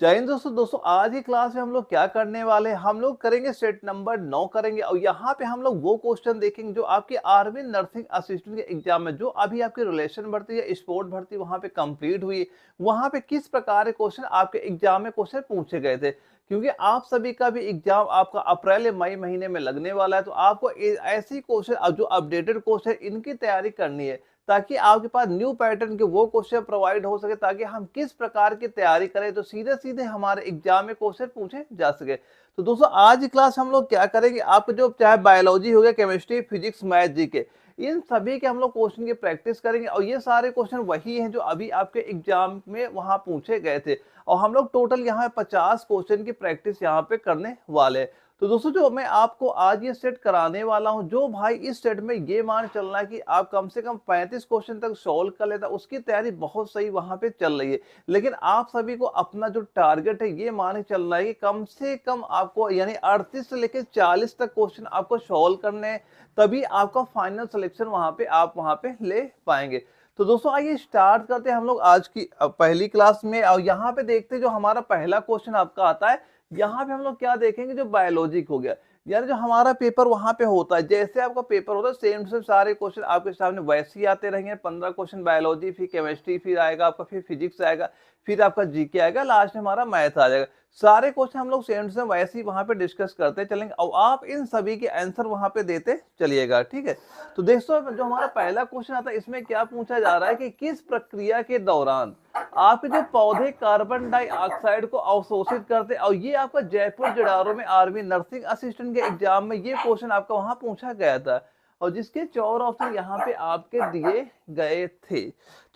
जय हिंद दोस्तों आज की क्लास में हम लोग क्या करने वाले हैं, हम लोग करेंगे सेट नंबर 9 करेंगे और यहाँ पे हम लोग वो क्वेश्चन देखेंगे जो आपके आर्मी नर्सिंग असिस्टेंट के एग्जाम में जो अभी आपकी रिलेशन भर्ती या स्पोर्ट भर्ती वहाँ पे कंप्लीट हुई, वहाँ पे किस प्रकार के क्वेश्चन आपके एग्जाम में क्वेश्चन पूछे गए थे। क्योंकि आप सभी का भी एग्जाम आपका अप्रैल या मई महीने में लगने वाला है, तो आपको ऐसी क्वेश्चन जो अपडेटेड क्वेश्चन इनकी तैयारी करनी है ताकि आपके पास न्यू पैटर्न के वो क्वेश्चन प्रोवाइड हो सके, ताकि हम किस प्रकार की तैयारी करें तो सीधे सीधे हमारे एग्जाम में क्वेश्चन पूछे जा सके। तो दोस्तों आज की क्लास हम लोग क्या करेंगे, आपको जो चाहे बायोलॉजी हो गया, केमिस्ट्री, फिजिक्स, मैथ, जीके, इन सभी के हम लोग क्वेश्चन की प्रैक्टिस करेंगे और ये सारे क्वेश्चन वही हैं जो अभी आपके एग्जाम में वहां पूछे गए थे। और हम लोग टोटल यहाँ 50 क्वेश्चन की प्रैक्टिस यहाँ पे करने वाले हैं। तो दोस्तों जो मैं आपको आज ये सेट कराने वाला हूं, जो भाई इस सेट में ये मान चलना है कि आप कम से कम 35 क्वेश्चन तक सॉल्व कर लेता, उसकी तैयारी बहुत सही वहां पे चल रही है। लेकिन आप सभी को अपना जो टारगेट है ये मान के चलना है कि कम से कम आपको यानी 38 से लेकर 40 तक क्वेश्चन आपको सॉल्व करने हैं, तभी आपका फाइनल सिलेक्शन आप वहां पे ले पाएंगे। तो दोस्तों आइए स्टार्ट करते हैं हम लोग आज की पहली क्लास में। और यहाँ पे देखते हैं जो हमारा पहला क्वेश्चन आपका आता है, यहाँ पे हम लोग क्या देखेंगे, जो बायोलॉजिक हो गया, यानी जो हमारा पेपर वहां पे होता है, जैसे आपका पेपर होता है सेम टू सेम सारे क्वेश्चन आपके सामने वैसे ही आते रहेंगे। 15 क्वेश्चन बायोलॉजी, फिर केमिस्ट्री, फिर आएगा आपका, फिर फिजिक्स आएगा, फिर आपका जीके आएगा, लास्ट में हमारा मैथ आ जाएगा। सारे क्वेश्चन हम लोग सेम टू सेम वैसे ही वहां पे डिस्कस करते चलेंगे और आप इन सभी के आंसर वहां पे देते चलिएगा, ठीक है। तो दोस्तों जो हमारा पहला क्वेश्चन आता है, इसमें क्या पूछा जा रहा है कि किस प्रक्रिया के दौरान आपके जो पौधे कार्बन डाइऑक्साइड को अवशोषित करते हैं। और ये आपका जयपुर जड़ारो में आर्मी नर्सिंग असिस्टेंट के एग्जाम में ये क्वेश्चन आपका वहां पूछा गया था और जिसके 4 ऑप्शन यहाँ पे आपके दिए गए थे।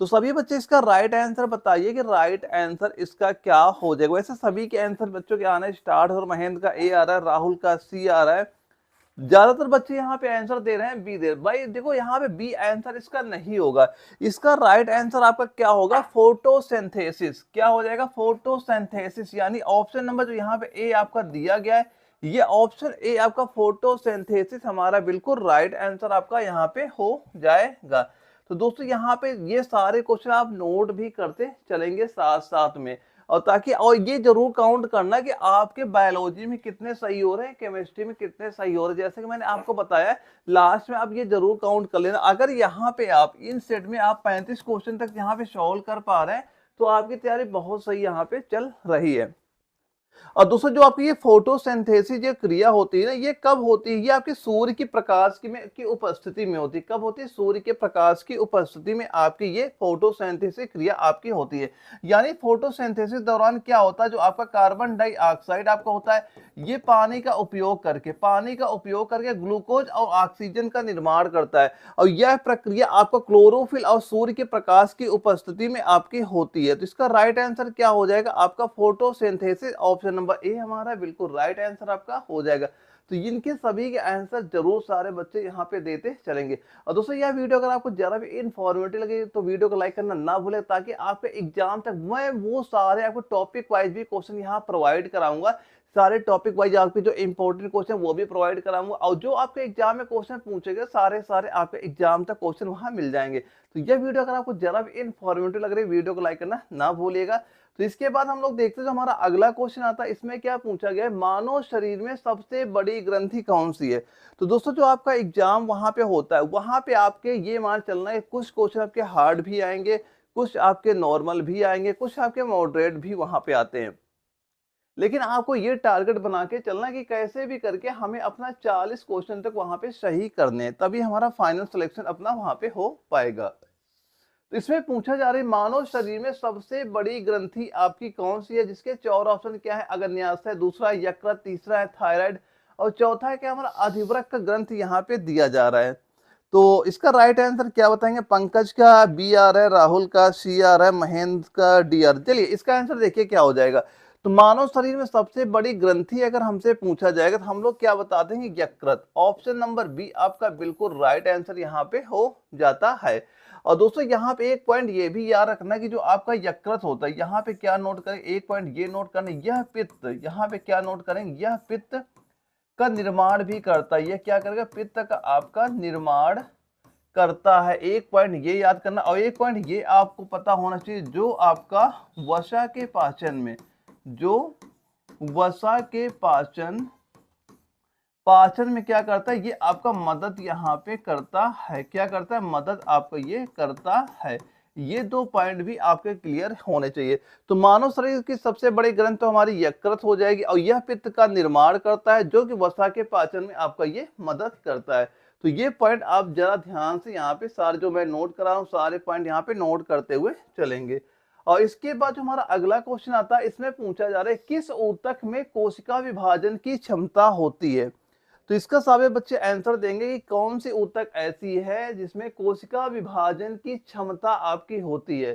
तो सभी बच्चे इसका राइट आंसर बताइए कि राइट आंसर इसका क्या हो जाएगा। वैसे सभी के आंसर बच्चों के आने स्टार्ट, और महेंद्र का ए आ रहा है, राहुल का सी आ रहा है, ज्यादातर बच्चे यहाँ पे आंसर दे रहे हैं बी दे। भाई देखो यहाँ पे बी आंसर इसका नहीं होगा, इसका राइट आंसर आपका क्या होगा, फोटोसिंथेसिस। क्या हो जाएगा, फोटोसिंथेसिस। यानी ऑप्शन नंबर जो यहाँ पे ए आपका दिया गया है, ये ऑप्शन ए आपका फोटोसिंथेसिस हमारा बिल्कुल राइट आंसर आपका यहाँ पे हो जाएगा। तो दोस्तों यहाँ पे ये सारे क्वेश्चन आप नोट भी करते चलेंगे साथ साथ में, और ताकि और ये जरूर काउंट करना कि आपके बायोलॉजी में कितने सही हो रहे हैं, केमिस्ट्री में कितने सही हो रहे हैं। जैसे कि मैंने आपको बताया, लास्ट में आप ये जरूर काउंट कर लेना। अगर यहाँ पे आप इन सेट में आप 35 क्वेश्चन तक यहाँ पे सॉल्व कर पा रहे हैं, तो आपकी तैयारी बहुत सही यहाँ पे चल रही है। और दोस्तों जो आपकी ये फोटोसिंथेसिस जो क्रिया होती है ना, ये कब होती है, ये आपके सूर्य की प्रकाश की उपस्थिति में होती है। कब होती है, सूर्य के प्रकाश की उपस्थिति में आपकी ये फोटोसिंथेसिस क्रिया आपकी होती है। यानी फोटोसिंथेसिस दौरान क्या होता है, जो आपका कार्बन डाइऑक्साइड आपका होता है, ये पानी का उपयोग करके ग्लूकोज और ऑक्सीजन का निर्माण करता है। और यह प्रक्रिया आपका क्लोरोफिल और सूर्य के प्रकाश की उपस्थिति में आपकी होती है। तो इसका राइट आंसर क्या हो जाएगा, आपका फोटोसिंथेसिस। ऑप्शन नंबर ए हमारा बिल्कुल राइट आंसर आपका हो जाएगा। तो इनके सभी के आंसर जरूर सारे बच्चे यहाँ पे देते चलेंगे। और दोस्तों यह वीडियो अगर आपको जरा भी इंफॉर्मेटिव लगे तो वीडियो को लाइक करना ना भूले, ताकि आपके एग्जाम तक मैं वो सारे आपको टॉपिक वाइज भी क्वेश्चन यहाँ प्रोवाइड कराऊंगा। सारे टॉपिक वाइज आपके जो इंपॉर्टेंट क्वेश्चन वो भी प्रोवाइड कराऊंगा, और जो आपके एग्जाम में क्वेश्चन पूछेंगे सारे आपके एग्जाम तक क्वेश्चन वहां मिल जाएंगे। तो यह वीडियो अगर आपको जरा भी इंफॉर्मेटिव लग रही है, वीडियो को लाइक करना ना भूलिएगा। तो इसके बाद हम लोग देखते हैं जो हमारा अगला क्वेश्चन आता है, इसमें क्या पूछा गया है, मानव शरीर में सबसे बड़ी ग्रंथि कौन सी है। तो दोस्तों जो आपका एग्जाम वहां पे होता है, वहां पे आपके ये मान चलना है, कुछ क्वेश्चन आपके हार्ड भी आएंगे, कुछ आपके नॉर्मल भी आएंगे, कुछ आपके मॉडरेट भी वहां पे आते हैं। लेकिन आपको ये टारगेट बना के चलना कि कैसे भी करके हमें अपना 40 क्वेश्चन तक वहां पे सही करने हैं, तभी हमारा फाइनल सिलेक्शन अपना वहां पे हो पाएगा। तो इसमें पूछा जा रहा है, मानव शरीर में सबसे बड़ी ग्रंथि आपकी कौन सी है, जिसके 4 ऑप्शन क्या है, अग्न्याशय है, दूसरा है यकृत, तीसरा है थायराइड, और चौथा है क्या, हमारा अधिवृक्क ग्रंथ यहाँ पे दिया जा रहा है। तो इसका राइट आंसर क्या बताएंगे, पंकज का बी आ रहा है, राहुल का सी आ रहा है, महेंद्र का डी आ रहा है। चलिए इसका आंसर देखिए क्या हो जाएगा। तो मानव शरीर में सबसे बड़ी ग्रंथि अगर हमसे पूछा जाएगा तो हम लोग क्या बताते हैं, यकृत। ऑप्शन नंबर बी आपका बिल्कुल राइट आंसर यहाँ पे हो जाता है। और दोस्तों यहाँ पे एक पॉइंट ये भी याद रखना कि जो आपका यकृत होता है, यहाँ पे क्या नोट करें, एक पॉइंट ये नोट करना, यह पित्त, यहाँ पे क्या नोट करेंगे, यह पित्त का निर्माण भी करता है। यह क्या करेगा, पित्त का आपका निर्माण करता है। एक पॉइंट ये याद करना, और एक पॉइंट ये आपको पता होना चाहिए, जो आपका वसा के पाचन में जो वसा के पाचन में क्या करता है, ये आपका मदद यहाँ पे करता है। क्या करता है? मदद आपको ये करता है। ये 2 पॉइंट भी आपके क्लियर होने चाहिए। तो मानव शरीर की सबसे बड़ी ग्रंथ तो हमारी यकृत हो जाएगी और यह पित्त का निर्माण करता है, जो कि वसा के पाचन में आपका ये मदद करता है। तो ये पॉइंट आप जरा ध्यान से यहाँ पे सारे जो मैं नोट करा रहा हूँ, सारे पॉइंट यहाँ पे नोट करते हुए चलेंगे। और इसके बाद जो हमारा अगला क्वेश्चन आता है, इसमें पूछा जा रहा है किस ऊतक में कोशिका विभाजन की क्षमता होती है। तो इसका सारे बच्चे आंसर देंगे कि कौन सी ऊतक ऐसी है जिसमें कोशिका विभाजन की क्षमता आपकी होती है।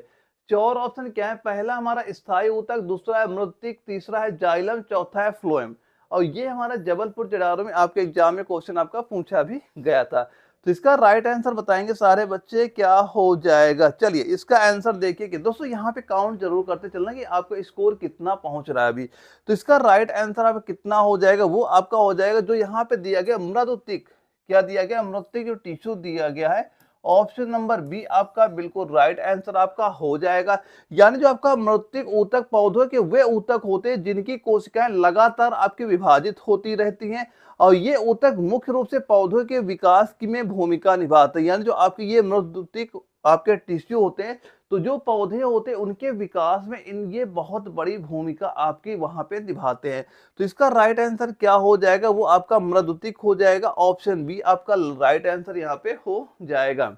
4 ऑप्शन क्या है? पहला हमारा स्थायी ऊतक, दूसरा है मृतिक, तीसरा है जाइलम, चौथा है फ्लोएम। और ये हमारा जबलपुर जडारो में आपके एग्जाम में क्वेश्चन आपका पूछा भी गया था। तो इसका राइट आंसर बताएंगे सारे बच्चे, क्या हो जाएगा। चलिए इसका आंसर देखिए कि दोस्तों यहाँ पे काउंट जरूर करते चलना कि आपका स्कोर कितना पहुंच रहा है अभी। तो इसका राइट आंसर आपका कितना हो जाएगा, वो आपका हो जाएगा जो यहाँ पे दिया गया मृदुतिक। क्या दिया गया? मृतिक जो टिश्यू दिया गया है, ऑप्शन नंबर बी आपका बिल्कुल राइट आंसर आपका हो जाएगा। यानी जो आपका मृतिक ऊतक पौधों के वे ऊतक होते हैं जिनकी कोशिकाएं लगातार आपकी विभाजित होती रहती हैं, और ये ऊतक मुख्य रूप से पौधों के विकास की में भूमिका निभाते हैं। यानी जो आपके ये मृदुतिक आपके टिश्यू होते हैं, तो जो पौधे होते हैं उनके विकास में ये बहुत बड़ी भूमिका आपकी वहां पे निभाते हैं। तो इसका राइट आंसर क्या हो जाएगा, वो आपका मृदुतिक हो जाएगा। ऑप्शन बी आपका राइट आंसर यहाँ पे हो जाएगा।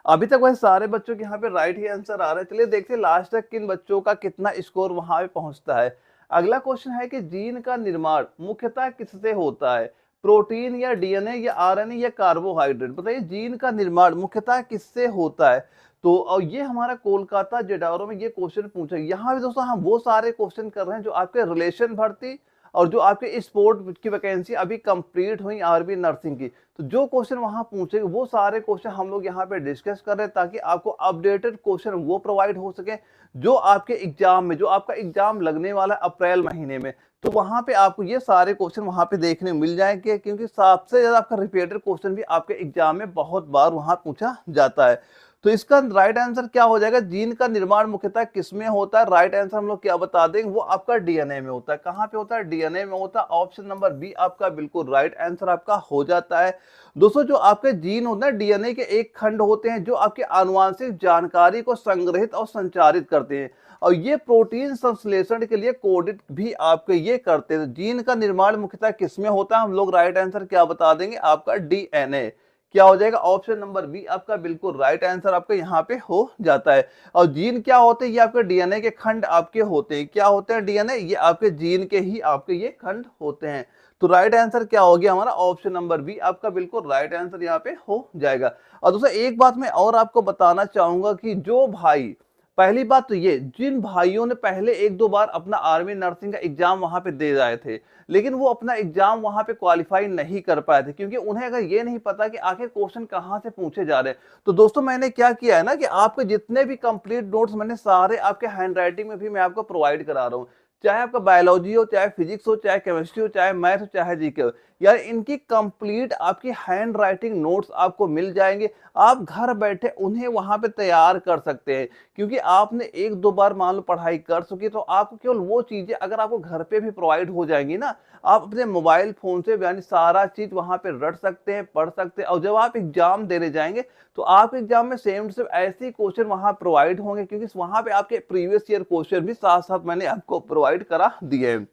अभी तक वैसे सारे बच्चों के यहाँ पे राइट ही आंसर आ रहा है। चलिए देखते हैं लास्ट तक किन बच्चों का कितना स्कोर वहां पे पहुंचता है। अगला क्वेश्चन है कि जीन का निर्माण मुख्यतः किससे होता है? प्रोटीन या डीएनए या आरएनए या कार्बोहाइड्रेट? बताइए जीन का निर्माण मुख्यतः किससे होता है। तो और ये हमारा कोलकाता जेडारो में ये क्वेश्चन पूछा। यहाँ भी दोस्तों हम वो सारे क्वेश्चन कर रहे हैं जो आपके रिलेशन भर्ती और जो आपके स्पोर्ट की वैकेंसी अभी कंप्लीट हुई आरबी नर्सिंग की। तो जो क्वेश्चन वहां पूछेंगे वो सारे क्वेश्चन हम लोग यहाँ पे डिस्कस कर रहे हैं, ताकि आपको अपडेटेड क्वेश्चन वो प्रोवाइड हो सके जो आपके एग्जाम में, जो आपका एग्जाम लगने वाला है अप्रैल महीने में, तो वहां पे आपको ये सारे क्वेश्चन वहां पे देखने मिल जाएंगे। क्योंकि सबसे ज्यादा आपका रिपीटेड क्वेश्चन भी आपके एग्जाम में बहुत बार वहां पूछा जाता है। तो इसका राइट आंसर क्या हो जाएगा? जीन का निर्माण मुख्यतः किसमें होता है? राइट आंसर हम लोग क्या बता देंगे, वो आपका डीएनए में होता है। कहां पे होता है? डीएनए में होता है। ऑप्शन नंबर बी आपका बिल्कुल राइट आंसर आपका हो जाता है। दोस्तों जो आपके जीन होते हैं डीएनए के एक खंड होते हैं जो आपकी आनुवांशिक जानकारी को संग्रहित और संचारित करते हैं, और ये प्रोटीन संश्लेषण के लिए कोडित भी आपके ये करते हैं। जीन का निर्माण मुख्यतः किसमें होता है? हम लोग राइट आंसर क्या बता देंगे, आपका डीएनए। क्या हो जाएगा? ऑप्शन नंबर बी आपका बिल्कुल राइट आंसर आपका यहाँ पे हो जाता है। और जीन क्या होते हैं? ये आपके डीएनए के खंड आपके होते हैं। क्या होते हैं डीएनए? ये आपके जीन के ही आपके ये खंड होते हैं। तो राइट आंसर क्या हो गया हमारा? ऑप्शन नंबर बी आपका बिल्कुल राइट आंसर यहाँ पे हो जाएगा। और दोस्तों एक बात मैं और आपको बताना चाहूंगा कि जो भाई, पहली बात तो ये, जिन भाइयों ने पहले 1-2 बार अपना आर्मी नर्सिंग का एग्जाम वहां पे दे आए थे, लेकिन वो अपना एग्जाम वहां पे क्वालिफाई नहीं कर पाए थे क्योंकि उन्हें अगर ये नहीं पता कि आखिर क्वेश्चन कहां से पूछे जा रहे हैं, तो दोस्तों मैंने क्या किया है ना कि आपके जितने भी कंप्लीट नोट्स मैंने सारे आपके हैंड राइटिंग में भी मैं आपको प्रोवाइड करा रहा हूँ। चाहे आपका बायोलॉजी हो, चाहे फिजिक्स हो, चाहे केमिस्ट्री हो, चाहे मैथ हो, चाहे जीके हो, यार इनकी कंप्लीट आपकी हैंड राइटिंग नोट्स आपको मिल जाएंगे। आप घर बैठे उन्हें वहां पे तैयार कर सकते हैं, क्योंकि आपने 1-2 बार मान लो पढ़ाई कर चुकी, तो आपको केवल वो चीजें अगर आपको घर पे भी प्रोवाइड हो जाएंगी ना, आप अपने मोबाइल फोन से यानी सारा चीज वहां पे रट सकते हैं, पढ़ सकते हैं, और जब आप एग्जाम देने जाएंगे तो आप एग्जाम में सेम टू सेम ऐसे ही क्वेश्चन वहां प्रोवाइड होंगे, क्योंकि वहां पे आपके प्रीवियस ईयर क्वेश्चन भी साथ साथ मैंने आपको प्रोवाइड करा दिए हैं।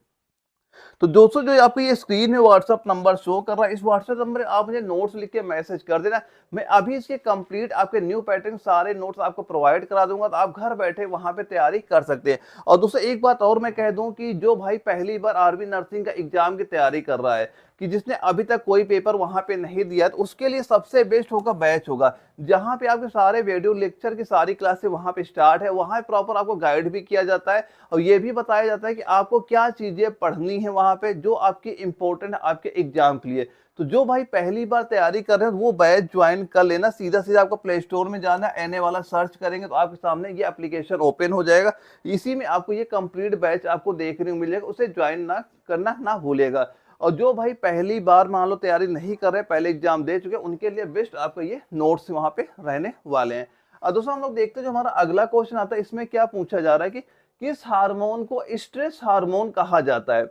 तो दोस्तों जो आपको ये स्क्रीन में व्हाट्सअप नंबर शो कर रहा है, इस व्हाट्सएप नंबर आप मुझे नोट्स लिख के मैसेज कर देना। मैं अभी इसके कंप्लीट आपके न्यू पैटर्न सारे नोट्स आपको प्रोवाइड करा दूंगा, तो आप घर बैठे वहां पे तैयारी कर सकते हैं। और दोस्तों एक बात और मैं कह दूं कि जो भाई पहली बार आर्मी नर्सिंग का एग्जाम की तैयारी कर रहा है, कि जिसने अभी तक कोई पेपर वहां पे नहीं दिया, तो उसके लिए सबसे बेस्ट होगा बैच होगा, जहां पे आपके सारे वीडियो लेक्चर की सारी क्लासेस वहां पे स्टार्ट है। वहां प्रॉपर आपको गाइड भी किया जाता है और ये भी बताया जाता है कि आपको क्या चीजें पढ़नी है वहां पे जो आपकी इंपॉर्टेंट है आपके एग्जाम के लिए। तो जो भाई पहली बार तैयारी कर रहे हैं वो बैच ज्वाइन कर लेना। सीधा सीधा आपको प्ले स्टोर में जाना, एनए वाला सर्च करेंगे तो आपके सामने ये एप्लीकेशन ओपन हो जाएगा। इसी में आपको ये कंप्लीट बैच आपको देखने को मिलेगा, उसे ज्वाइन ना करना ना भूलेगा। और जो भाई पहली बार मान लो तैयारी नहीं कर रहे, पहले एग्जाम दे चुके, उनके लिए बेस्ट आपको ये नोट्स वहां पे रहने वाले हैं। और दोस्तों हम लोग देखते हैं जो हमारा अगला क्वेश्चन आता है, इसमें क्या पूछा जा रहा है कि किस हार्मोन को स्ट्रेस हार्मोन कहा जाता है?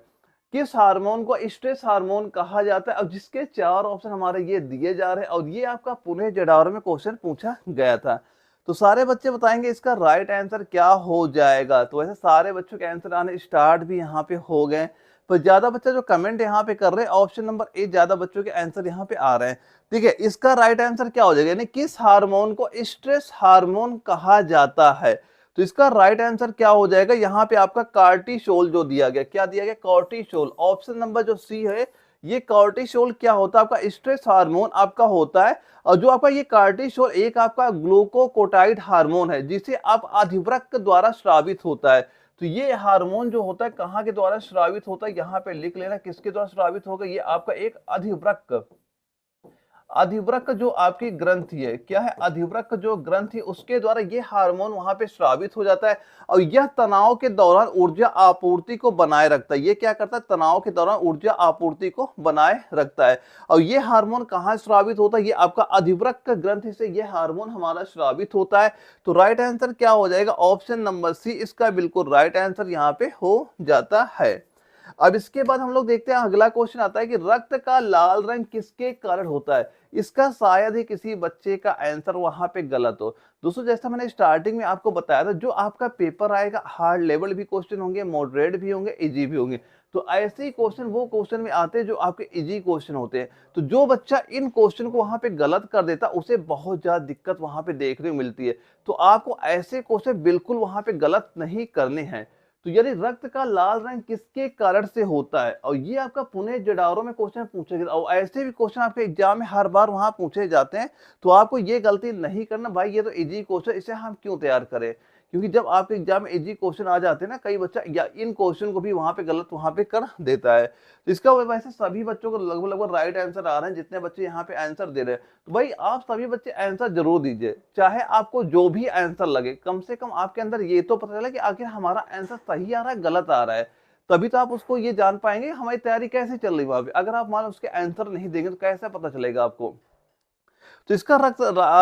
किस हार्मोन को स्ट्रेस हार्मोन कहा जाता है? अब जिसके 4 ऑप्शन हमारे ये दिए जा रहे हैं और ये आपका पुणे जडावर में क्वेश्चन पूछा गया था। तो सारे बच्चे बताएंगे इसका राइट आंसर क्या हो जाएगा। तो वैसे सारे बच्चों के आंसर आने स्टार्ट भी यहाँ पे हो गए, पर ज्यादा बच्चे जो कमेंट यहाँ पे कर रहे हैं ऑप्शन नंबर ए, ज्यादा बच्चों के आंसर यहाँ पे आ रहे हैं। ठीक है, इसका राइट आंसर क्या हो जाएगा, यानी किस हार्मोन को स्ट्रेस हार्मोन कहा जाता है? तो इसका राइट आंसर क्या हो जाएगा, यहाँ पे आपका कार्टिसोल जो दिया गया, क्या दिया गया, कार्टिसोल। ऑप्शन नंबर जो सी है, ये कार्टिसोल क्या होता है, आपका स्ट्रेस हार्मोन आपका होता है। और जो आपका ये कार्टिसोल एक आपका ग्लूकोकोटाइड हार्मोन है, जिसे आप अधिवृक्क द्वारा स्रावित होता है। तो ये हार्मोन जो होता है कहाँ के द्वारा स्रावित होता है, यहाँ पे लिख लेना किसके द्वारा स्रावित होगा, ये आपका एक अधिवृक्क। अधिवृक्क जो आपकी ग्रंथि है, क्या है, अधिवृक्क जो ग्रंथि, उसके द्वारा ये हार्मोन वहां पे स्रावित हो जाता है और यह तनाव के दौरान ऊर्जा आपूर्ति को बनाए रखता है। ये क्या करता है, तनाव के दौरान ऊर्जा आपूर्ति को बनाए रखता है। और ये हार्मोन कहाँ स्रावित होता है, ये आपका अधिवृक्क ग्रंथि से ये हार्मोन हमारा स्रावित होता है। तो राइट आंसर क्या हो जाएगा, ऑप्शन नंबर सी इसका बिल्कुल राइट आंसर यहाँ पे हो जाता है। अब इसके बाद हम लोग देखते हैं अगला क्वेश्चन आता है कि रक्त का लाल रंग किसके कारण होता है। इसका शायद ही किसी बच्चे का आंसर वहां पे गलत हो। दोस्तों जैसा मैंने स्टार्टिंग में आपको बताया था, जो आपका पेपर आएगा हार्ड लेवल भी क्वेश्चन होंगे, मॉडरेट भी होंगे, इजी भी होंगे। तो ऐसे ही क्वेश्चन वो क्वेश्चन में आते हैं जो आपके इजी क्वेश्चन होते हैं। तो जो बच्चा इन क्वेश्चन को वहां पे गलत कर देता उसे बहुत ज्यादा दिक्कत वहां पे देखने को मिलती है। तो आपको ऐसे क्वेश्चन बिल्कुल वहां पे गलत नहीं करने हैं। तो यानी रक्त का लाल रंग किसके कारण से होता है, और ये आपका पुणे जडावरों में क्वेश्चन पूछे गए और ऐसे भी क्वेश्चन आपके एग्जाम में हर बार वहां पूछे जाते हैं। तो आपको ये गलती नहीं करना भाई, ये तो इजी क्वेश्चन, इसे हम क्यों तैयार करें। क्योंकि जब आपके एग्जाम में इजी क्वेश्चन आ जाते हैं ना, कई बच्चा या इन क्वेश्चन को भी वहां पे गलत वहां पे कर देता है। तो इसका वैसे सभी बच्चों को लगभग लगभग राइट आंसर आ रहे हैं, जितने बच्चे यहाँ पे आंसर दे रहे हैं। तो भाई आप सभी बच्चे आंसर जरूर दीजिए, चाहे आपको जो भी आंसर लगे, कम से कम आपके अंदर ये तो पता चला कि आखिर हमारा आंसर सही आ रहा है गलत आ रहा है। तभी तो आप उसको ये जान पाएंगे हमारी तैयारी कैसे चल रही है वहां पे। अगर आप मान लो उसके आंसर नहीं देंगे तो कैसे पता चलेगा आपको। तो इसका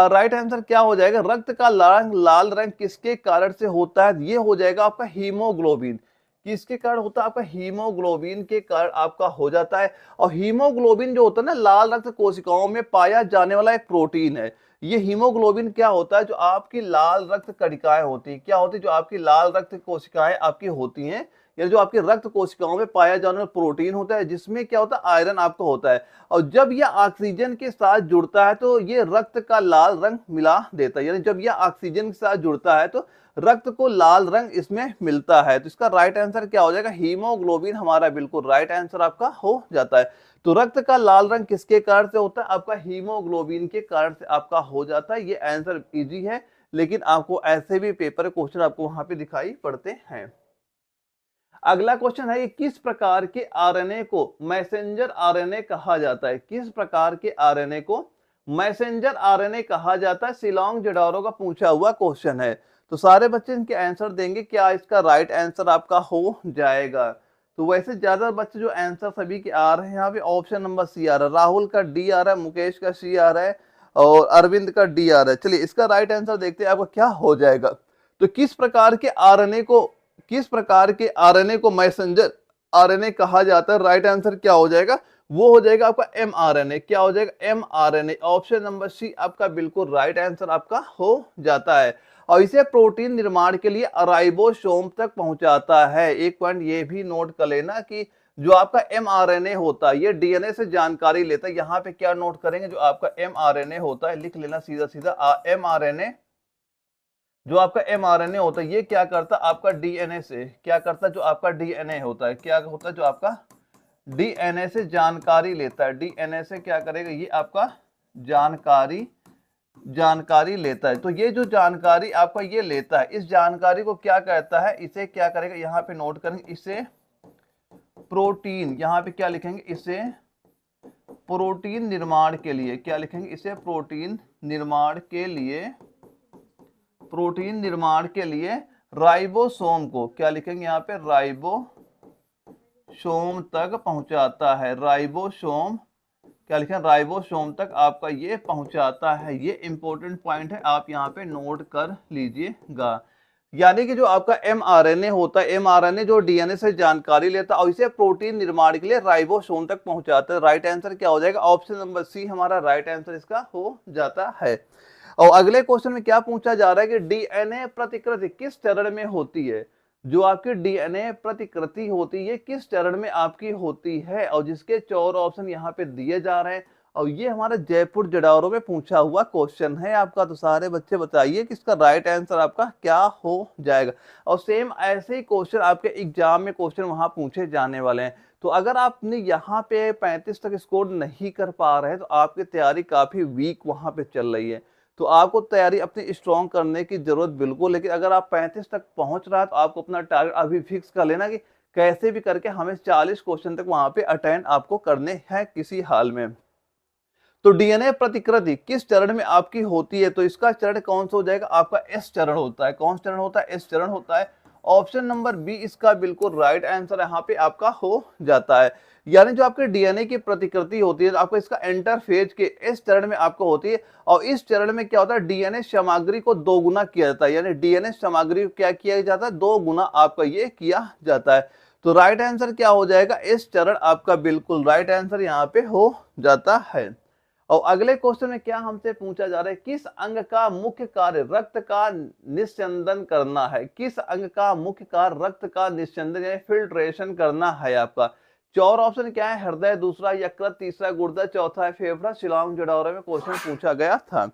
राइट आंसर क्या हो जाएगा, रक्त का लाल रंग किसके कारण से होता है, ये हो जाएगा आपका हीमोग्लोबिन। किसके कारण होता है, आपका हीमोग्लोबिन के कारण आपका हो जाता है। और हीमोग्लोबिन जो होता है ना, लाल रक्त कोशिकाओं में पाया जाने वाला एक प्रोटीन है। ये हीमोग्लोबिन क्या होता है, जो आपकी लाल रक्त कणिकाएं होती है, क्या होती है, जो आपकी लाल रक्त कोशिकाएं आपकी होती हैं, या जो आपके रक्त कोशिकाओं में पाया जाने वाला प्रोटीन होता है, जिसमें क्या होता है, आयरन आपका होता है। और जब यह ऑक्सीजन के साथ जुड़ता है तो ये रक्त का लाल रंग मिला देता है। यानी जब यह ऑक्सीजन के साथ जुड़ता है तो रक्त को लाल रंग इसमें मिलता है। तो इसका राइट आंसर क्या हो जाएगा, हीमोग्लोबिन हमारा बिल्कुल राइट आंसर आपका हो जाता है। तो रक्त का लाल रंग किसके कारण से होता है, आपका हीमोग्लोबिन के कारण से आपका हो जाता है। ये आंसर इजी है, लेकिन आपको ऐसे भी पेपर क्वेश्चन आपको वहां पे दिखाई पड़ते हैं। अगला क्वेश्चन है, किस प्रकार के आरएनए को मैसेंजर आरएनए कहा जाता है। किस प्रकार के आरएनए को मैसेंजर आरएनए कहा जाता है, शिलोंग जडावरों का पूछा हुआ क्वेश्चन है। तो सारे बच्चे इनके आंसर देंगे, क्या इसका राइट आंसर आपका हो जाएगा। तो वैसे ज्यादा बच्चे जो आंसर सभी के आ रहे हैं, यहाँ पे ऑप्शन नंबर सी आ रहा है, राहुल का डी आ रहा है, मुकेश का सी आ रहा है और अरविंद का डी आ रहा है। चलिए इसका राइट आंसर देखते हैं आपका क्या हो जाएगा। तो किस प्रकार के आरएनए को मैसेंजर आरएनए कहा जाता है, राइट आंसर क्या हो जाएगा, वो हो जाएगा आपका एमआरएनए। क्या हो जाएगा, एमआरएनए। ऑप्शन नंबर सी आपका बिल्कुल राइट आंसर आपका हो जाता है। और इसे प्रोटीन निर्माण के लिए राइबोसोम तक पहुंचाता है। एक पॉइंट ये भी नोट कर लेना कि जो आपका एमआरएनए होता है ये डीएनए से जानकारी लेता है। यहाँ पे क्या नोट करेंगे, जो आपका एमआरएनए होता है, लिख लेना सीधा सीधा, एमआरएनए जो आपका एमआरएनए होता है ये क्या करता है, आपका डीएनए से क्या करता है, जो आपका डीएनए होता है, क्या होता है, जो आपका डीएनए से जानकारी लेता है। डीएनए से क्या करेगा, ये आपका जानकारी लेता है। तो ये जो जानकारी आपका ये लेता है, इस जानकारी को क्या कहता है, इसे क्या करेगा, यहाँ पे नोट करेंगे, इसे प्रोटीन, यहाँ पे क्या लिखेंगे, इसे प्रोटीन निर्माण के लिए, क्या लिखेंगे, इसे प्रोटीन निर्माण के लिए राइबोसोम को, क्या लिखेंगे यहाँ पे, राइबोसोम तक पहुंचाता है। राइबोसोम, क्या लिखें, राइबोसोम तक आपका ये पहुंचाता है। ये इंपॉर्टेंट पॉइंट है, आप यहाँ पे नोट कर लीजिएगा। यानी कि जो आपका एमआरएनए होता है, एमआरएनए जो डीएनए से जानकारी लेता है और इसे प्रोटीन निर्माण के लिए राइबोसोम तक पहुंचाता है। राइट आंसर क्या हो जाएगा? ऑप्शन नंबर सी हमारा राइट आंसर इसका हो जाता है। और अगले क्वेश्चन में क्या पूछा जा रहा है कि डीएनए प्रतिकृति किस चरण में होती है? जो आपकी डीएनए प्रतिकृति होती है किस चरण में आपकी होती है? और जिसके 4 ऑप्शन यहाँ पे दिए जा रहे हैं और ये हमारा जयपुर जडावरों में पूछा हुआ क्वेश्चन है आपका। तो सारे बच्चे बताइए कि इसका राइट आंसर आपका क्या हो जाएगा। और सेम ऐसे ही क्वेश्चन आपके एग्जाम में क्वेश्चन वहां पूछे जाने वाले हैं। तो अगर आपने यहाँ पे 35 तक स्कोर नहीं कर पा रहे तो आपकी तैयारी काफी वीक वहां पे चल रही है। तो आपको तैयारी अपनी स्ट्रॉन्ग करने की जरूरत बिल्कुल, लेकिन अगर आप 35 तक पहुंच रहा है तो आपको अपना टारगेट अभी फिक्स कर लेना कि कैसे भी करके हमें 40 क्वेश्चन तक वहां पे अटेंड आपको करने हैं किसी हाल में। तो डीएनए प्रतिकृति किस चरण में आपकी होती है? तो इसका चरण कौन सा हो जाएगा? आपका एस चरण होता है। कौन सा चरण होता है? एस चरण होता है। ऑप्शन नंबर बी इसका बिल्कुल राइट आंसर यहाँ पे आपका हो जाता है। यानी जो आपके डीएनए की प्रतिकृति होती है तो आपको इसका इंटरफेज के इस चरण में आपको होती है। और इस चरण में क्या होता है? डीएनए सामग्री को 2 गुना किया जाता है। यानी डीएनए सामग्री क्या किया जाता है? 2 गुना आपका ये किया जाता है। तो राइट आंसर क्या हो जाएगा? इस चरण आपका बिल्कुल राइट आंसर यहाँ पे हो जाता है। और अगले क्वेश्चन में क्या हमसे पूछा जा रहा है? किस अंग का मुख्य कार्य रक्त का निस्यंदन करना है? किस अंग का मुख्य कार्य रक्त का निस्यंदन यानी फिल्ट्रेशन करना है आपका? 4 ऑप्शन क्या है? हृदय, दूसरा यकृत, तीसरा गुर्दा, चौथा है फेफड़ा। शिलांग जडौरे में क्वेश्चन पूछा गया था।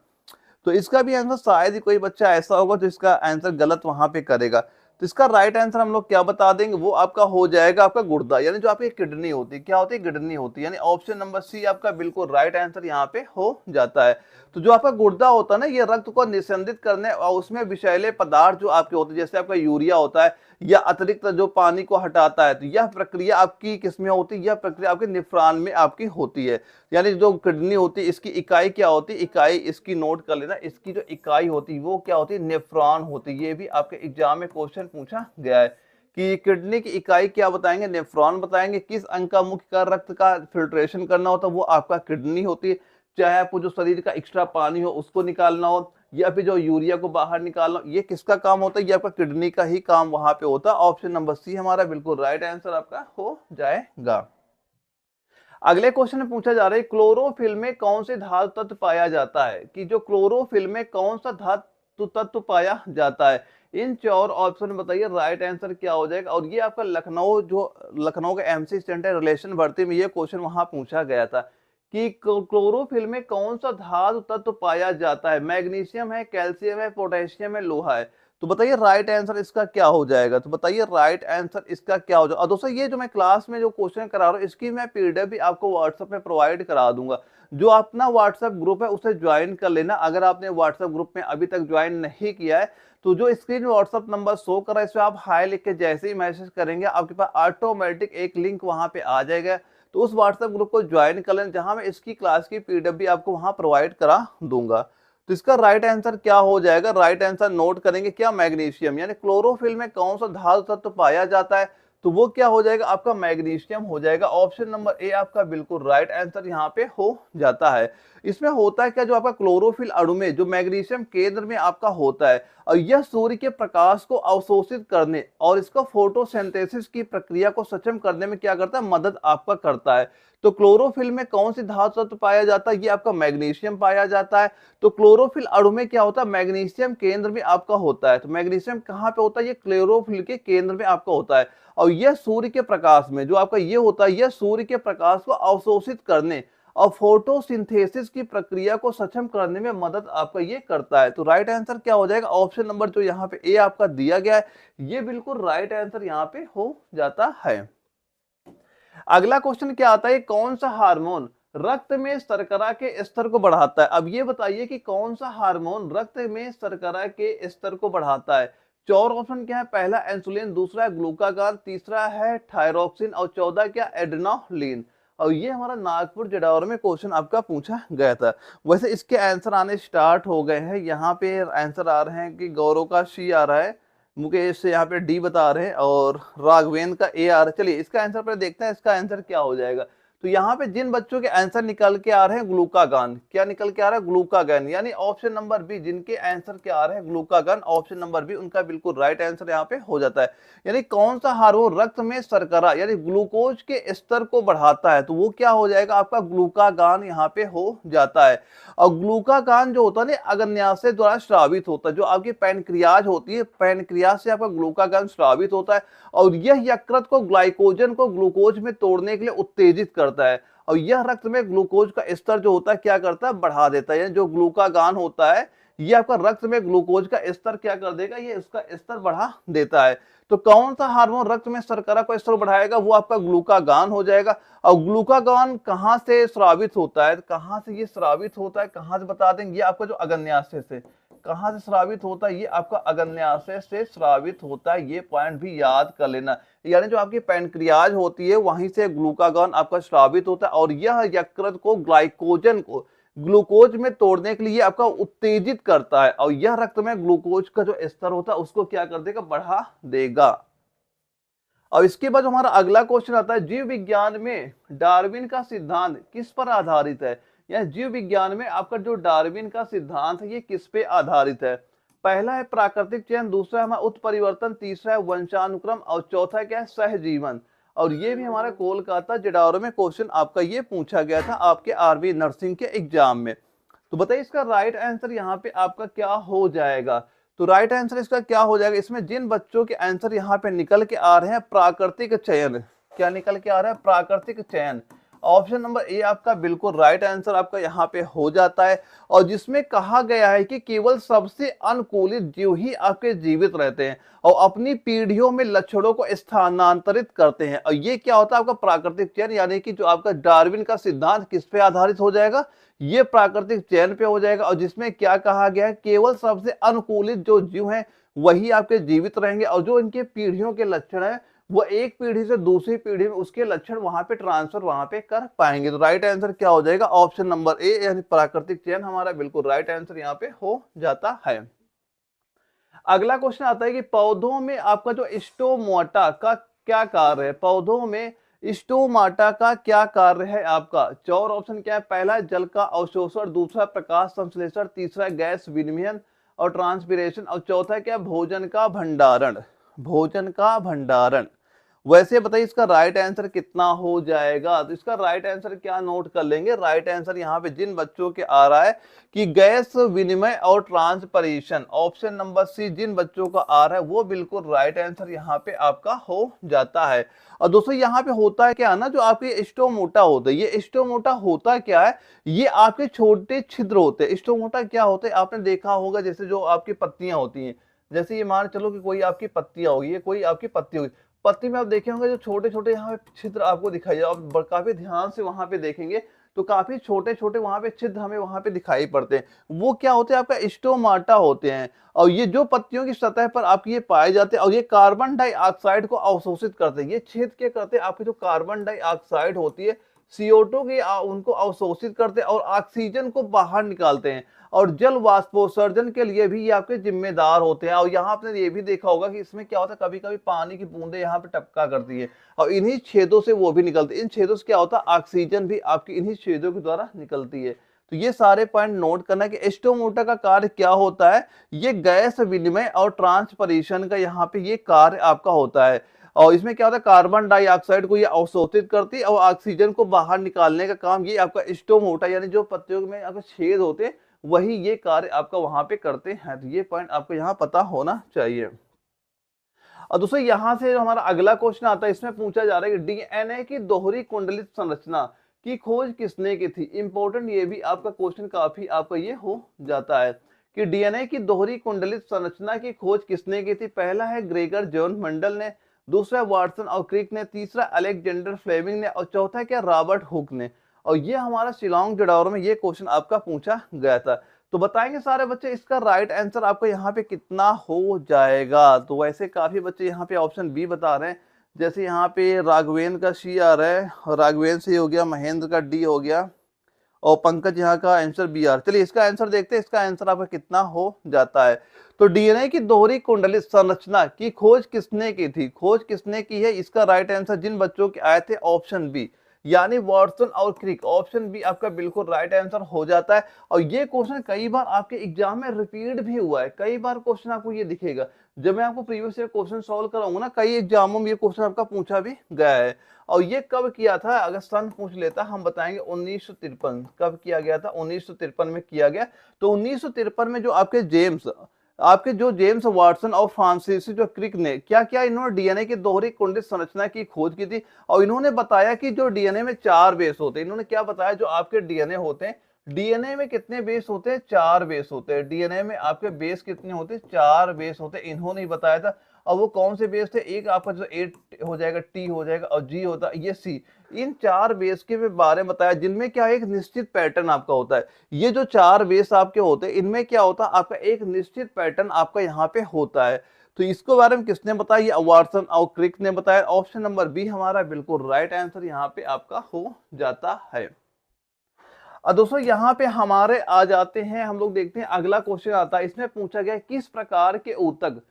तो इसका भी आंसर शायद ही कोई बच्चा ऐसा होगा जो इसका आंसर गलत वहां पे करेगा। तो इसका राइट आंसर हम लोग क्या बता देंगे? वो आपका हो जाएगा आपका गुर्दा, यानी जो आपकी किडनी होती है। क्या होती है? किडनी होती है। यानी ऑप्शन नंबर सी आपका बिल्कुल राइट आंसर यहाँ पे हो जाता है। तो जो आपका गुर्दा होता है ना, ये रक्त को निस्यंदित करने और उसमें विषैले पदार्थ जो आपके होते हैं, जैसे आपका यूरिया होता है या अतिरिक्त जो पानी को हटाता है, तो यह प्रक्रिया आपकी किसमें होती है? यह प्रक्रिया आपके निफ्रान में आपकी होती है। यानी जो किडनी होती है इसकी इकाई क्या होती है? इकाई इसकी नोट कर लेना, इसकी जो इकाई होती है वो क्या होती है? नेफ्रॉन होती है। ये भी आपके एग्जाम में क्वेश्चन पूछा गया है कि किडनी की इकाई क्या बताएंगे? नेफ्रॉन बताएंगे। किस अंग का मुख्य कार्य रक्त का फिल्ट्रेशन करना होता है? वो आपका किडनी होती है। चाहे आपको जो शरीर का एक्स्ट्रा पानी हो उसको निकालना हो या फिर जो यूरिया को बाहर निकालना हो, ये किसका काम होता है? ये आपका किडनी का ही काम वहां पे होता है। ऑप्शन नंबर सी हमारा बिल्कुल राइट आंसर आपका हो जाएगा। अगले क्वेश्चन में पूछा जा रहा है क्लोरोफिल में कौन से धातु तत्व पाया जाता है? कि जो क्लोरोफिल में कौन सा धातु तत्व पाया जाता है? इन 4 ऑप्शन बताइए राइट आंसर क्या हो जाएगा। और ये आपका लखनऊ का एमसी सेंटर रिलेशन भर्ती में ये क्वेश्चन वहां पूछा गया था कि क्लोरोफिल में कौन सा धातु तत्व पाया जाता है? मैग्नीशियम है, कैल्शियम है, पोटेशियम है, लोहा है। तो बताइए राइट आंसर इसका क्या हो जाएगा। तो बताइए राइट आंसर इसका क्या हो जाएगा। और दोस्तों ये जो मैं क्लास में जो क्वेश्चन करा रहा हूँ इसकी मैं पीडीएफ भी आपको व्हाट्सएप में प्रोवाइड करा दूंगा। जो अपना व्हाट्सएप ग्रुप है उसे ज्वाइन कर लेना। अगर आपने व्हाट्सएप ग्रुप में अभी तक ज्वाइन नहीं किया है तो जो स्क्रीन में व्हाट्सएप नंबर शो कर रहा है इसमें आप हाई लिख के जैसे ही मैसेज करेंगे आपके पास ऑटोमेटिक एक लिंक वहां पे आ जाएगा। तो उस व्हाट्सएप ग्रुप को ज्वाइन कर लेना जहां मैं इसकी क्लास की पीडीएफ भी आपको वहां प्रोवाइड करा दूंगा। तो इसका राइट आंसर क्या हो जाएगा? राइट आंसर नोट करेंगे क्या? मैग्नीशियम। यानी क्लोरोफिल में कौन सा धातु तत्व पाया जाता है? तो वो क्या हो जाएगा? आपका मैग्नीशियम हो जाएगा। ऑप्शन नंबर ए आपका बिल्कुल राइट आंसर यहाँ पे हो जाता है। इसमें होता है क्या? जो आपका क्लोरोफिल अणु में जो मैग्नीशियम केंद्र में आपका होता है और यह सूर्य के प्रकाश को अवशोषित करने और इसका फोटोसिंथेसिस की प्रक्रिया को सक्षम करने में क्या करता है? मदद आपका करता है। तो क्लोरोफिल में कौन सी धातु तत्व पाया जाता है? ये आपका मैग्नीशियम पाया जाता है। तो क्लोरोफिल अणु में क्या होता है? मैग्नीशियम केंद्र में आपका होता है। तो मैग्नीशियम कहाँ पे होता है? ये क्लोरोफिल के केंद्र में आपका होता है। और यह सूर्य के प्रकाश में जो आपका ये होता है, यह सूर्य के प्रकाश को अवशोषित करने और फोटोसिंथेसिस की प्रक्रिया को सक्षम करने में मदद आपका ये करता है। तो राइट आंसर क्या हो जाएगा? ऑप्शन नंबर जो यहाँ पे ए आपका दिया गया है ये बिल्कुल राइट आंसर यहाँ पे हो जाता है। अगला क्वेश्चन क्या आता है? कौन सा हार्मोन रक्त में शर्करा के स्तर को बढ़ाता है? अब ये बताइए कि कौन सा हार्मोन रक्त में शर्करा के स्तर को बढ़ाता है? 4 ऑप्शन क्या है? पहला इंसुलिन, दूसरा है ग्लूकागॉन, तीसरा है थायरोक्सिन और 14 क्या? एड्रेनालिन। और ये हमारा नागपुर जडावर में क्वेश्चन आपका पूछा गया था। वैसे इसके आंसर आने स्टार्ट हो गए हैं। यहाँ पे आंसर आ रहे हैं कि गौरव का सी आ रहा है, मुकेश यहाँ पे डी बता रहे हैं और राघवेंद्र का ए आ रहा है। चलिए इसका आंसर पर देखते हैं इसका आंसर क्या हो जाएगा। तो यहाँ पे जिन बच्चों के आंसर निकल के आ रहे हैं ग्लूकागान, क्या निकल के आ रहा है? ग्लूकागान, यानी ऑप्शन नंबर बी, जिनके आंसर क्या आ रहे हैं ग्लूकागान, ऑप्शन नंबर बी उनका बिल्कुल राइट आंसर यहाँ पे हो जाता है। यानी कौन सा हार्मोन रक्त में शर्करा यानी ग्लूकोज के स्तर को बढ़ाता है, तो वो क्या हो जाएगा आपका? ग्लूकागान यहाँ पे हो जाता है। और ग्लूकागान जो होता है ना अग्न्याशय द्वारा स्रावित होता है, जो आपकी पैनक्रियाज होती है, पैनक्रियाज से आपका ग्लूकागान स्रावित होता है और यह यकृत को ग्लाइकोजन को ग्लूकोज में तोड़ने के लिए उत्तेजित करता है और यह रक्त में ग्लूकोज का स्तर जो होता है क्या करता है? बढ़ा देता है। यानी जो ग्लूकागान होता है ये आपका रक्त में ग्लूकोज का स्तर क्या कर देगा? ये इसका स्तर बढ़ा देता है। तो कौन सा हार्मोन रक्त में शर्करा का स्तर बढ़ाएगा? वो आपका ग्लूकागान हो जाएगा। और ग्लूकागान कहाँ से स्रावित होता है? कहाँ से ये स्रावित होता है? कहाँ से बता देंगे? ये आपका जो अग्न्याशय से, कहाँ से स्रावित होता है? ये आपका अग्न्याशय से स्रावित होता है। ये पॉइंट भी याद कर लेना। यानी जो आपकी पैनक्रियाज होती है वहीं से ग्लूकागान आपका स्रावित होता है और यह यकृत को ग्लाइकोजन को ग्लूकोज में तोड़ने के लिए आपका उत्तेजित करता है और यह रक्त में ग्लूकोज का जो स्तर होता है उसको क्या कर देगा? बढ़ा देगा। और इसके बाद हमारा अगला क्वेश्चन आता है, जीव विज्ञान में डार्विन का सिद्धांत किस पर आधारित है? या जीव विज्ञान में आपका जो डार्विन का सिद्धांत है ये किस पे आधारित है? पहला है प्राकृतिक चयन, दूसरा है हमारा उत्परिवर्तन, तीसरा है वंशानुक्रम और चौथा क्या है? सहजीवन। और ये भी हमारा कोलकाता जेडारो में क्वेश्चन आपका ये पूछा गया था आपके आरबी नर्सिंग के एग्जाम में। तो बताइए इसका राइट आंसर यहाँ पे आपका क्या हो जाएगा? तो राइट आंसर इसका क्या हो जाएगा? इसमें जिन बच्चों के आंसर यहाँ पे निकल के आ रहे हैं प्राकृतिक चयन, क्या निकल के आ रहा है? प्राकृतिक चयन। ऑप्शन नंबर ए आपका बिल्कुल राइट आंसर आपका यहाँ पे हो जाता है। और जिसमें कहा गया है कि केवल सबसे अनुकूलित जीव ही आपके जीवित रहते हैं और अपनी पीढ़ियों में लक्षणों को स्थानांतरित करते हैं। और ये क्या होता है आपका? प्राकृतिक चयन। यानी कि जो आपका डार्विन का सिद्धांत किस पे आधारित हो जाएगा? ये प्राकृतिक चयन पे हो जाएगा। और जिसमें क्या कहा गया है? केवल सबसे अनुकूलित जो जीव हैं वही आपके जीवित रहेंगे और जो इनके पीढ़ियों के लक्षण है वो एक पीढ़ी से दूसरी पीढ़ी में उसके लक्षण वहां पे ट्रांसफर वहां पे कर पाएंगे। तो राइट आंसर क्या हो जाएगा? ऑप्शन नंबर ए यानी प्राकृतिक चयन हमारा बिल्कुल राइट आंसर यहाँ पे हो जाता है। अगला क्वेश्चन आता है कि पौधों में आपका जो स्टोमाटा का क्या कार्य है? पौधों में स्टोमाटा का क्या कार्य है आपका? चार ऑप्शन क्या है? पहला है जल का अवशोषण, दूसरा प्रकाश संश्लेषण, तीसरा गैस विनिमयन और ट्रांसपीरेशन और चौथा क्या? भोजन का भंडारण। भोजन का भंडारण। वैसे बताइए इसका राइट आंसर कितना हो जाएगा? तो इसका राइट आंसर क्या नोट कर लेंगे? राइट आंसर यहाँ पे जिन बच्चों के आ रहा है कि गैस विनिमय और ट्रांसपरेशन, ऑप्शन नंबर सी जिन बच्चों का आ रहा है वो बिल्कुल राइट आंसर यहाँ पे आपका हो जाता है। और दोस्तों यहाँ पे होता है क्या ना, जो आपके स्टोमोटा होता है, ये स्टोमोटा होता क्या है? ये आपके छोटे छिद्र होते हैं। स्टोमोटा क्या होते हैं? आपने देखा होगा जैसे जो आपकी पत्तियां होती हैं, जैसे ये मान चलो कि कोई आपकी पत्तियां होगी, कोई आपकी पत्ती होगी, पत्ती में आप देखे होंगे जो छोटे छोटे यहाँ पे छिद्र आपको दिखाई दे, आप काफी ध्यान से वहां पे देखेंगे तो काफी छोटे छोटे वहां पे छिद्र हमें वहां पे दिखाई पड़ते हैं। वो क्या होते हैं? आपका स्टोमाटा होते हैं। और ये जो पत्तियों की सतह पर आपके ये पाए जाते हैं और ये कार्बन डाइऑक्साइड को अवशोषित करते हैं। ये छेद क्या करते हैं? आपकी जो कार्बन डाइऑक्साइड होती है CO2 की उनको अवशोषित करते हैं और ऑक्सीजन को बाहर निकालते हैं और जल वाष्पोत्सर्जन के लिए भी ये आपके जिम्मेदार होते हैं। और यहाँ आपने ये भी देखा होगा कि इसमें क्या होता है, कभी कभी पानी की बूंदें यहाँ पे टपका करती है और इन्हीं छेदों से वो भी निकलती है। इन छेदों से क्या होता है? ऑक्सीजन भी आपकी इन्हीं छेदों के द्वारा निकलती है। तो ये सारे पॉइंट नोट करना कि स्टोमोटा का कार्य क्या होता है। ये गैस विनिमय और ट्रांसपरेशन का यहाँ पे ये कार्य आपका होता है। और इसमें क्या होता है? कार्बन डाइऑक्साइड को ये अवशोषित करती है और ऑक्सीजन को बाहर निकालने का काम ये आपका स्टोमोटा यानी जो पत्तियों में आपके छेद होते हैं वही ये कार्य आपका वहां पे करते हैं। तो ये पॉइंट आपको यहाँ पता होना चाहिए। और दोस्तों यहाँ से हमारा अगला क्वेश्चन आता है, इसमें पूछा जा रहा है कि DNA की दोहरी कुंडलित संरचना की खोज किसने की थी? इंपॉर्टेंट ये भी आपका क्वेश्चन काफी आपका ये हो जाता है कि DNA की दोहरी कुंडलित संरचना की खोज किसने की थी? पहला है ग्रेगर जॉन मंडल ने, दूसरा वाटसन और क्रिक ने, तीसरा अलेक्जेंडर फ्लेमिंग ने और चौथा क्या? रॉबर्ट हुक ने। और ये हमारा शिलोंग जडावर में ये क्वेश्चन आपका पूछा गया था। तो बताएंगे सारे बच्चे इसका राइट आंसर आपको यहाँ पे कितना हो जाएगा? तो वैसे काफी बच्चे यहाँ पे ऑप्शन बी बता रहे हैं, जैसे यहाँ पे राघवेंद्र का सी आ रहा है और राघवेंद्र से हो गया, महेंद्र का डी हो गया और पंकज यहाँ का आंसर बी आर। चलिए इसका आंसर देखते हैं, इसका आंसर आपका कितना हो जाता है। तो DNA की दोहरी कुंडलित संरचना की खोज किसने की थी? खोज किसने की है? इसका राइट आंसर जिन बच्चों के आए थे ऑप्शन बी, यानी वाटसन और क्रिक। ऑप्शन बी आपका बिल्कुल राइट आंसर हो जाता है। और ये क्वेश्चन कई बार आपके एग्जाम में रिपीट भी हुआ है, कई बार क्वेश्चन आपको ये दिखेगा। जब मैं आपको प्रीवियस ईयर क्वेश्चन सॉल्व कराऊंगा ना, कई एग्जामों में ये क्वेश्चन आपका पूछा भी गया है। और ये कब किया था, अगर सन पूछ लेता हम बताएंगे 1953। कब किया गया था, 1953 में किया गया। तो 1953 में जो आपके जो जेम्स वाटसन और फ्रांसिस जो क्रिक ने क्या किया, इन्होंने डीएनए की दोहरी कुंडली संरचना की खोज की थी। और इन्होंने बताया कि जो डीएनए में 4 बेस होते हैं। इन्होंने क्या बताया, जो आपके डीएनए होते हैं, डीएनए में कितने बेस होते हैं, 4 बेस होते हैं। डीएनए में आपके बेस कितने होते हैं, 4 बेस होते हैं, इन्होंने ही बताया था। और वो कौन से बेस थे, एक आपका जो ए हो जाएगा, टी हो जाएगा, और जी होता है, ये सी। इन 4 बेस के बारे में बताया, जिनमें क्या एक निश्चित पैटर्न आपका होता है। ये जो 4 बेस आपके होते हैं, इनमें क्या होता है, आपका एक निश्चित पैटर्न आपका यहाँ पे होता है। तो इसके बारे में किसने बताया, ये वाटसन और क्रिक ने बताया। ऑप्शन नंबर बी हमारा बिल्कुल राइट आंसर यहाँ पे आपका हो जाता है। और दोस्तों यहाँ पे हमारे आ जाते हैं, हम लोग देखते हैं अगला क्वेश्चन आता है। इसमें पूछा गया किस प्रकार के ऊतक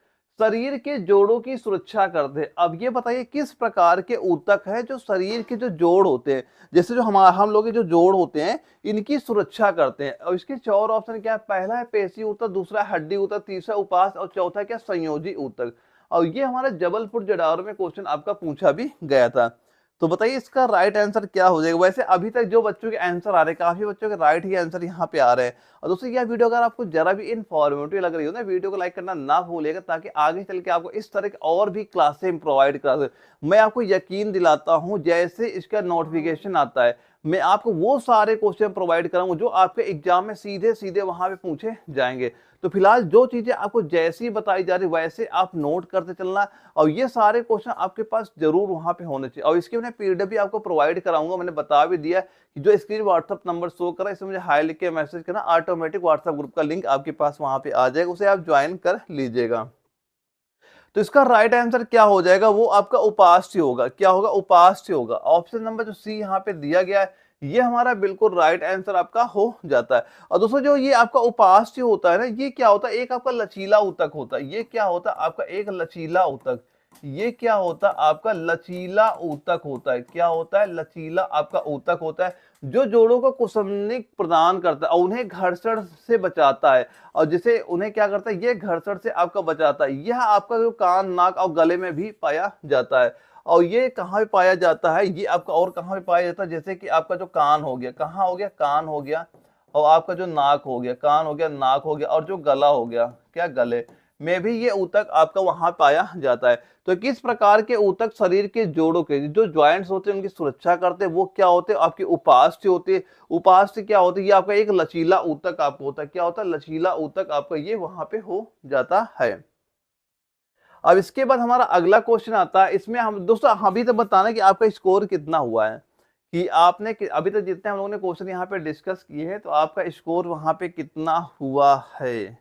शरीर के जोड़ों की सुरक्षा करते हैं। अब ये बताइए किस प्रकार के ऊतक है जो शरीर के जो जोड़ होते हैं, जैसे जो हम लोग के जो जोड़ होते हैं, इनकी सुरक्षा करते हैं। और इसके 4 ऑप्शन क्या है, पहला है पेशी ऊतक, दूसरा हड्डी ऊतक, तीसरा उपास, और चौथा क्या, संयोजी ऊतक। और ये हमारे जबलपुर जडावर में क्वेश्चन आपका पूछा भी गया था। तो बताइए इसका राइट आंसर क्या हो जाएगा। वैसे अभी तक जो बच्चों के आंसर आ रहे हैं, काफी बच्चों के राइट ही आंसर यहाँ पे आ रहे हैं। और दोस्तों यह वीडियो अगर आपको जरा भी इन्फॉर्मेटिव लग रही हो ना, वीडियो को लाइक करना ना भूलिएगा, ताकि आगे चल के आपको इस तरह के और भी क्लासें प्रोवाइड करा सके। मैं आपको यकीन दिलाता हूँ, जैसे इसका नोटिफिकेशन आता है, मैं आपको वो सारे क्वेश्चन प्रोवाइड कराऊंगा जो आपके एग्जाम में सीधे सीधे वहां पे पूछे जाएंगे। तो फिलहाल जो चीजें आपको जैसी बताई जा रही वैसे आप नोट करते चलना, और ये सारे क्वेश्चन आपके पास जरूर वहां पे होने चाहिए। और इसके मैंने पीडीएफ भी आपको प्रोवाइड कराऊंगा, मैंने बता भी दिया कि जो स्क्रीन व्हाट्सएप नंबर शो करा, इसमें मुझे हाई लिख के मैसेज करना, ऑटोमेटिक व्हाट्सएप ग्रुप का लिंक आपके पास वहां पे आ जाएगा, उसे आप ज्वाइन कर लीजिएगा। तो इसका राइट आंसर क्या हो जाएगा, वो आपका उपास्थ्य होगा। क्या होगा, उपास्थ्य होगा। ऑप्शन नंबर जो सी यहाँ पे दिया गया है, ये हमारा बिल्कुल राइट आंसर आपका हो जाता है। और दोस्तों जो ये आपका उपास्थ्य होता है ना, ये क्या होता है, एक आपका लचीला ऊतक होता है। ये क्या होता है, आपका एक लचीला ऊतक। ये क्या होता है, आपका लचीला ऊतक होता है। क्या होता है, लचीला आपका ऊतक होता है, जो जोड़ों को कुसंनिक प्रदान करता है और उन्हें घर्षण से बचाता है। और जिसे उन्हें क्या करता है, ये घर्षण से आपका बचाता है। यह आपका जो कान, नाक और गले में भी पाया जाता है। और ये कहाँ पे पाया जाता है, ये आपका और कहाँ पे पाया जाता है, जैसे कि आपका जो कान हो गया, कहाँ हो गया, कान हो गया, और आपका जो नाक हो गया, कान हो गया, नाक हो गया, और जो गला हो गया, क्या, गले में भी ये ऊतक आपका वहां पाया जाता है। तो किस प्रकार के ऊतक शरीर के जोड़ों के जो ज्वाइंट्स होते हैं उनकी सुरक्षा करते हैं, वो क्या होते हैं, आपकी उपास्थ्य होते हैं। उपास्थ्य क्या होती है, ये आपका एक लचीला ऊतक आपको होता है। क्या होता है, लचीला ऊतक आपका ये वहां पे हो जाता है। अब इसके बाद हमारा अगला क्वेश्चन आता है। इसमें हम दोस्तों अभी तक बताना कि आपका स्कोर कितना हुआ है, कि आपने अभी तक जितने हम लोगों ने क्वेश्चन यहाँ पे डिस्कस किए हैं, तो आपका स्कोर वहां पे कितना हुआ है।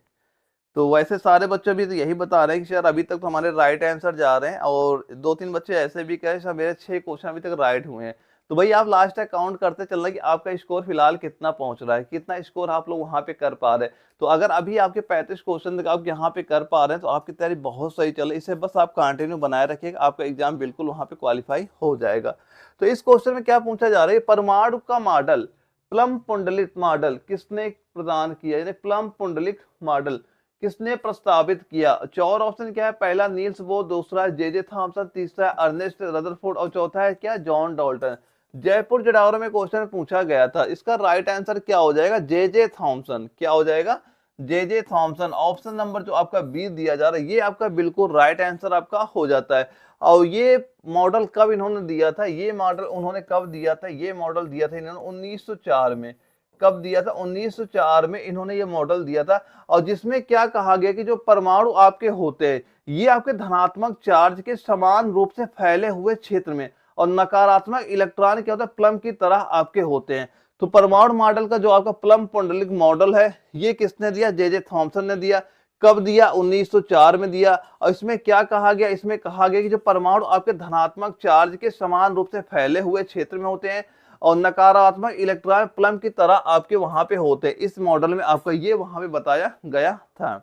तो वैसे सारे बच्चे भी तो यही बता रहे हैं कि सर अभी तक तो हमारे राइट आंसर जा रहे हैं, और 2-3 बच्चे ऐसे भी कहे सर मेरे 6 क्वेश्चन अभी तक राइट हुए हैं। तो भाई आप लास्ट तक काउंट करते चलना कि आपका स्कोर फिलहाल कितना पहुंच रहा है, कितना स्कोर आप लोग वहां पे कर पा रहे हैं। तो अगर अभी आपके 35 क्वेश्चन तक आप यहाँ पे कर पा रहे हैं, तो आपकी तैयारी बहुत सही चल रही है। इसे बस आप कंटिन्यू बनाए रखिएगा, आपका एग्जाम बिल्कुल वहां पे क्वालिफाई हो जाएगा। तो इस क्वेश्चन में क्या पूछा जा रहा है, परमाणु का मॉडल, प्लम पुंडलिक मॉडल किसने प्रदान किया, यानी प्लम पुंडलिक मॉडल किसने प्रस्तावित किया। 4 ऑप्शन क्या है, पहला नील्स बोर, दूसरा जे थॉमसन, तीसरा अर्नेस्ट रदरफोर्ड, और चौथा है क्या, जॉन डाल्टन। जयपुर जडावर में क्वेश्चन पूछा गया था, इसका राइट आंसर क्या हो जाएगा, जे थॉमसन। क्या हो जाएगा, जे थॉमसन। ऑप्शन नंबर जो आपका बी दिया जा रहा है, ये आपका बिल्कुल राइट आंसर आपका हो जाता है। और ये मॉडल कब इन्होंने दिया था, ये मॉडल उन्होंने कब दिया था, ये मॉडल दिया था इन्होंने 1904 में। कब दिया था, 1904 में इन्होंने ये मॉडल दिया था। और जिसमें क्या कहा गया कि जो परमाणु आपके होते हैं, ये आपके धनात्मक चार्ज के समान रूप से फैले हुए क्षेत्र में, और नकारात्मक इलेक्ट्रॉन क्या होता है, प्लम की तरह आपके होते हैं। तो परमाणु मॉडल का जो आपका प्लम पुंडलिक मॉडल है, ये किसने दिया, जे थॉमसन ने दिया। कब दिया, 1904 में दिया। और इसमें क्या कहा गया, इसमें कहा गया कि जो परमाणु आपके धनात्मक चार्ज के समान रूप से फैले हुए क्षेत्र में होते हैं, और नकारात्मक इलेक्ट्रॉन प्लम की तरह आपके वहां पे होते हैं। इस मॉडल में आपको ये वहां पे बताया गया था।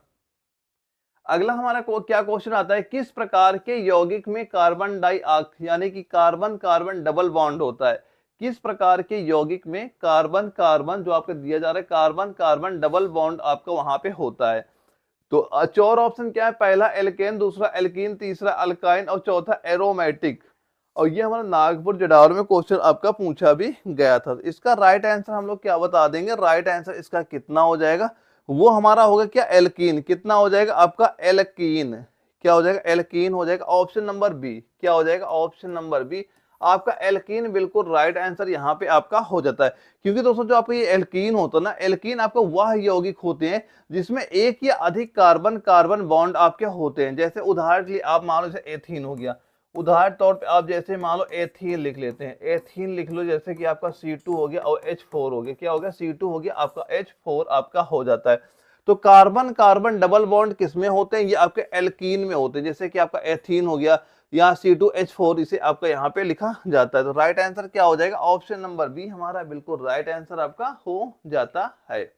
अगला हमारा क्या क्वेश्चन आता है, किस प्रकार के यौगिक में कार्बन यानी कि कार्बन कार्बन डबल बॉन्ड होता है। किस प्रकार के यौगिक में कार्बन कार्बन जो आपको दिया जा रहा है, कार्बन कार्बन डबल बॉन्ड आपका वहां पे होता है। तो चार ऑप्शन क्या है, पहला एल्केन, दूसरा एल्कीन, तीसरा अल्काइन और चौथा एरोमेटिक। और ये हमारा नागपुर जडावर में क्वेश्चन आपका पूछा भी गया था। इसका राइट आंसर हम लोग क्या बता देंगे, राइट आंसर इसका कितना हो जाएगा, वो हमारा होगा क्या, एल्कीन। कितना हो जाएगा आपका, एल्कीन। क्या हो जाएगा, एल्कीन हो जाएगा। ऑप्शन नंबर बी क्या हो जाएगा, ऑप्शन नंबर बी आपका एल्कीन बिल्कुल राइट आंसर यहाँ पे आपका हो जाता है। क्योंकि दोस्तों जो आपका ये एल्कीन होता है ना, एल्कीन आपका वह यौगिक होते हैं जिसमें एक या अधिक कार्बन कार्बन बॉन्ड आपके होते हैं। जैसे उदाहरण के लिए आप मान लो जैसे एथीन हो गया, उदाहरण तौर पे आप जैसे मान लो एथीन लिख लेते हैं, एथीन लिख लो, जैसे कि आपका C2 हो गया और H4 हो गया। क्या हो गया, C2 हो गया, आपका H4 आपका हो जाता है। तो कार्बन कार्बन डबल बॉन्ड किसमें होते हैं, ये आपके एल्कीन में होते हैं। जैसे कि आपका एथीन हो गया या C2H4, इसे आपका यहाँ पे लिखा जाता है। तो राइट आंसर क्या हो जाएगा, ऑप्शन नंबर बी हमारा बिल्कुल राइट आंसर आपका हो जाता है।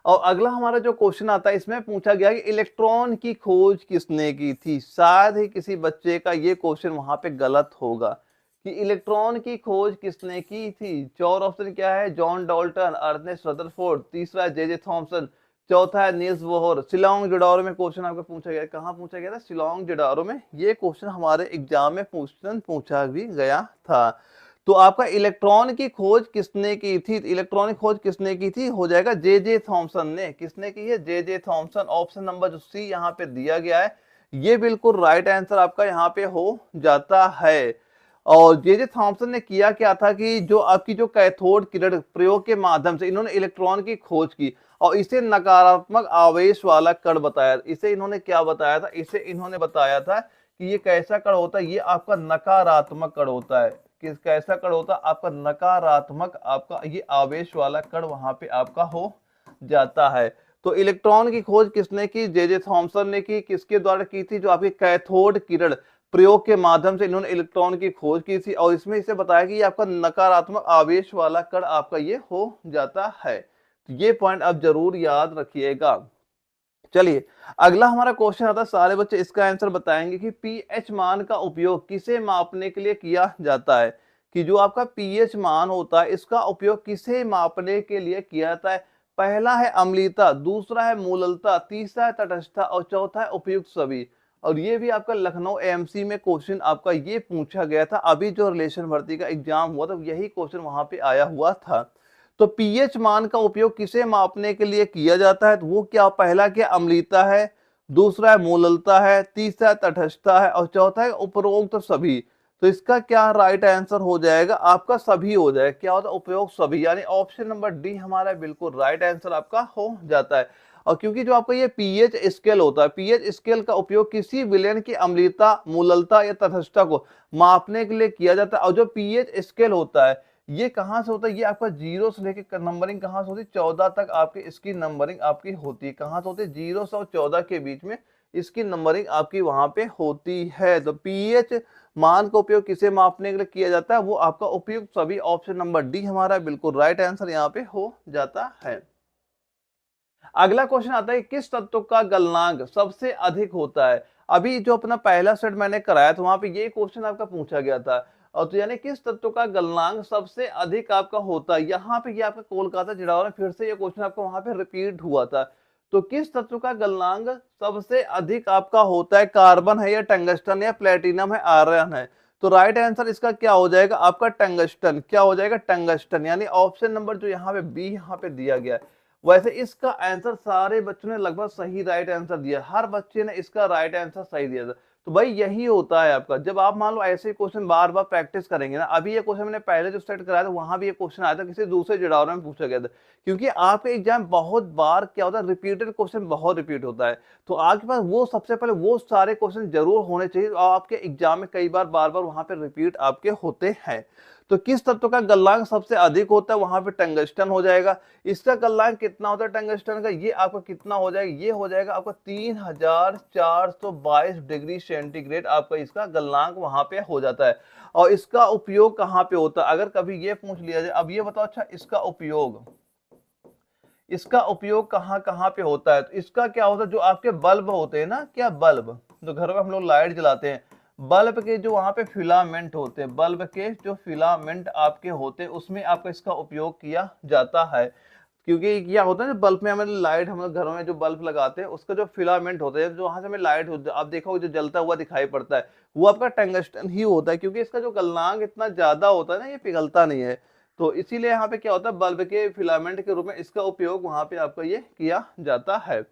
और अगला हमारा जो क्वेश्चन आता है, इसमें पूछा गया कि इलेक्ट्रॉन की खोज किसने की थी। शायद ही किसी बच्चे का ये क्वेश्चन वहां पे गलत होगा कि इलेक्ट्रॉन की खोज किसने की थी। चार ऑप्शन क्या है, जॉन डाल्टन, अर्नेस्ट रदरफोर्ड, तीसरा जे थॉमसन, चौथा है नील्स बोहर। शिलोंग जोडारो में क्वेश्चन आपका पूछा गया, कहाँ पूछा गया था, शिलोंग जोडारो में। ये क्वेश्चन हमारे एग्जाम में पूछा भी गया था। तो आपका इलेक्ट्रॉन की खोज किसने की थी, इलेक्ट्रॉन की खोज किसने की थी, हो जाएगा जे थॉमसन ने। किसने की है, जे थॉमसन। ऑप्शन नंबर जो सी यहाँ पे दिया गया है, ये बिल्कुल राइट आंसर आपका यहाँ पे हो जाता है। और जे थॉमसन ने किया क्या था कि जो आपकी जो कैथोड किरण प्रयोग के माध्यम से इन्होंने इलेक्ट्रॉन की खोज की और इसे नकारात्मक आवेश वाला कण बताया। इसे इन्होंने क्या बताया था, इसे इन्होंने बताया था कि ये कैसा कण होता है, ये आपका नकारात्मक कण होता है। किस कैसा कण होता है, आपका नकारात्मक, आपका ये आवेश वाला कण वहां पे आपका हो जाता है। तो इलेक्ट्रॉन की खोज किसने की, जे थॉमसन ने की। किसके द्वारा की थी, जो आपकी कैथोड किरण प्रयोग के माध्यम से इन्होंने इलेक्ट्रॉन की खोज की थी। और इसमें इसे बताया कि ये आपका नकारात्मक आवेश वाला कण आपका ये हो जाता है। तो ये पॉइंट आप जरूर याद रखिएगा। चलिए अगला हमारा क्वेश्चन आता है, सारे बच्चे इसका आंसर बताएंगे कि पीएच मान का उपयोग किसे मापने के लिए किया जाता है। कि जो आपका पीएच मान होता है, इसका उपयोग किसे मापने के लिए किया जाता है। पहला है अम्लीयता, दूसरा है मूललता, तीसरा है तटस्थता और चौथा है उपयुक्त सभी। और ये भी आपका लखनऊ एमसी में क्वेश्चन आपका ये पूछा गया था। अभी जो रिलेशन भर्ती का एग्जाम हुआ था, यही क्वेश्चन वहां पे आया हुआ था। तो पीएच मान का उपयोग किसे मापने के लिए किया जाता है, तो वो क्या, पहला क्या अम्लीयता है, दूसरा है मूललता है, तीसरा तटस्थता है और चौथा है उपरोक्त सभी। तो इसका क्या राइट आंसर हो जाएगा, आपका सभी हो जाएगा। क्या होता है, उपयोग सभी, यानी ऑप्शन नंबर डी हमारा बिल्कुल राइट आंसर आपका हो जाता है। और क्योंकि जो आपका ये पीएच स्केल होता है, पीएच स्केल का उपयोग किसी विलयन की अम्लीयता, मूललता या तटस्थता को मापने के लिए किया जाता है। और जो पीएच स्केल होता है, ये कहां से होता है, ये आपका जीरो से लेके नंबरिंग कहां से होती है, 14 तक आपकी इसकी नंबरिंग आपकी होती है। कहां से होती है, 0 से 14 के बीच में इसकी नंबरिंग आपकी वहां पे होती है। तो पीएच मान का उपयोग किसे मापने के लिए किया जाता है, वो आपका उपयुक्त सभी। ऑप्शन नंबर डी हमारा बिल्कुल राइट आंसर यहाँ पे हो जाता है। अगला क्वेश्चन आता है, किस तत्व का गलनांक सबसे अधिक होता है। अभी जो अपना पहला सेट मैंने कराया था, वहां पे ये क्वेश्चन आपका पूछा गया था। और तो यानी किस तत्व का गलनांक सबसे अधिक आपका होता है, यहाँ पे ये आपका कोलकाता जिडावा में फिर से ये क्वेश्चन आपका वहां पे रिपीट हुआ था। तो किस तत्व का गलनांक सबसे अधिक आपका होता है, कार्बन है या टंगस्टन या प्लेटिनम है, आयरन है। तो राइट आंसर इसका क्या हो जाएगा, आपका टंगस्टन। क्या हो जाएगा, टंगस्टन। यानी ऑप्शन नंबर जो यहाँ पे बी यहाँ पे दिया गया है। वैसे इसका आंसर सारे बच्चों ने लगभग सही राइट आंसर दिया, हर बच्चे ने इसका राइट आंसर सही दिया था। तो भाई यही होता है आपका, जब आप मान लो ऐसे क्वेश्चन बार बार प्रैक्टिस करेंगे ना। अभी ये क्वेश्चन मैंने पहले जो सेट कराया था, वहां भी ये क्वेश्चन आया था, किसी दूसरे जुड़ाव में पूछा गया था। क्योंकि आपके एग्जाम बहुत बार क्या होता है, रिपीटेड क्वेश्चन बहुत रिपीट होता है। तो आपके पास वो सबसे पहले वो सारे क्वेश्चन जरूर होने चाहिए और आपके एग्जाम में कई बार बार बार वहां पे रिपीट आपके होते हैं। तो किस तत्व का गलनांक सबसे अधिक होता है, वहां पे टंगस्टन हो जाएगा। इसका गलनांक कितना होता है टंगस्टन का, ये आपका कितना हो जाएगा, ये हो जाएगा आपका 3422 डिग्री सेंटीग्रेड आपका इसका गलनांक वहां पे हो जाता है। और इसका उपयोग कहाँ पे होता है, अगर कभी ये पूछ लिया जाए, अब ये बताओ अच्छा इसका उपयोग कहाँ कहाँ पे होता है। तो इसका क्या होता है, जो आपके बल्ब होते हैं ना, क्या बल्ब, जो घरों में हम लोग लाइट जलाते हैं, बल्ब के जो वहां पे फिलामेंट होते हैं, बल्ब के जो फिलामेंट आपके होते हैं उसमें आपका इसका उपयोग किया जाता है। क्योंकि क्या होता है ना, बल्ब में हमें लाइट, हम लोग घरों में जो बल्ब लगाते हैं उसका जो फिलामेंट होता है, जो वहां से हमें लाइट आप देखा होगा जो जलता हुआ दिखाई पड़ता है, वो आपका टंगस्टन ही होता है। क्योंकि इसका जो गलनांक इतना ज्यादा होता है ना, ये पिघलता नहीं है। तो इसीलिए यहाँ पे क्या होता है, बल्ब के फिलामेंट के रूप में इसका उपयोग वहां पे आपका ये किया जाता है।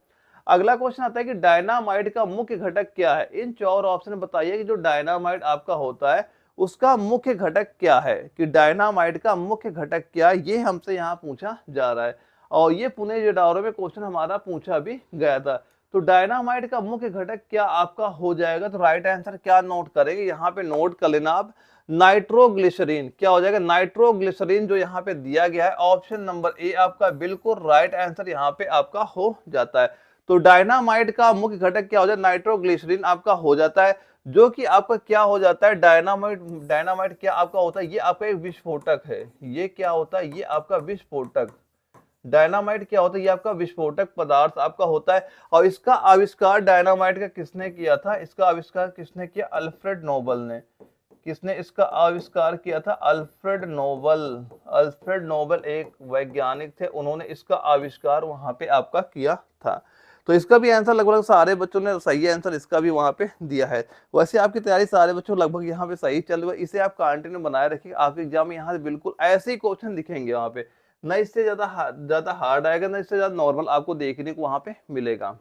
अगला क्वेश्चन आता है कि डायनामाइट का मुख्य घटक क्या है। इन चार ऑप्शन बताइए कि जो डायनामाइट आपका होता है उसका मुख्य घटक क्या है, कि डायनामाइट का मुख्य घटक क्या है, ये हमसे यहाँ पूछा जा रहा है। और ये पुणे जेडारो में क्वेश्चन हमारा पूछा भी गया था। तो डायनामाइट का मुख्य घटक क्या आपका हो जाएगा, तो राइट आंसर क्या नोट करेंगे, यहाँ पे नोट कर लेना आप, नाइट्रोग्लिसरीन। क्या हो जाएगा, नाइट्रोग्लिसरीन जो यहाँ पे दिया गया है, ऑप्शन नंबर ए आपका बिल्कुल राइट आंसर यहाँ पे आपका हो जाता है। तो डायनामाइट का मुख्य घटक क्या हो जाता है, नाइट्रोग्लिसरीन आपका हो जाता है, जो कि आपका क्या हो जाता है, डायनामाइट। डायनामाइट क्या आपका होता है, ये आपका एक विस्फोटक है। ये क्या होता है, ये आपका विस्फोटक, डायनामाइट क्या होता है, ये आपका विस्फोटक पदार्थ आपका होता है। और इसका आविष्कार डायनामाइट का किसने किया था, इसका आविष्कार किसने किया, अल्फ्रेड नोबल ने। किसने इसका आविष्कार किया था, अल्फ्रेड नोबल। अल्फ्रेड नोबल एक वैज्ञानिक थे, उन्होंने इसका आविष्कार वहां पे आपका किया था। तो इसका भी आंसर लगभग सारे बच्चों ने सही आंसर इसका भी वहां पे दिया है। वैसे आपकी तैयारी सारे बच्चों लगभग यहाँ पे सही चल रही है, इसे आप कंटिन्यू बनाए रखिए, आपके एग्जाम में यहाँ से बिल्कुल ऐसे ही क्वेश्चन दिखेंगे वहां पे। न इससे ज्यादा हार्ड आएगा, न इससे ज्यादा नॉर्मल आपको देखने को वहां पे मिलेगा।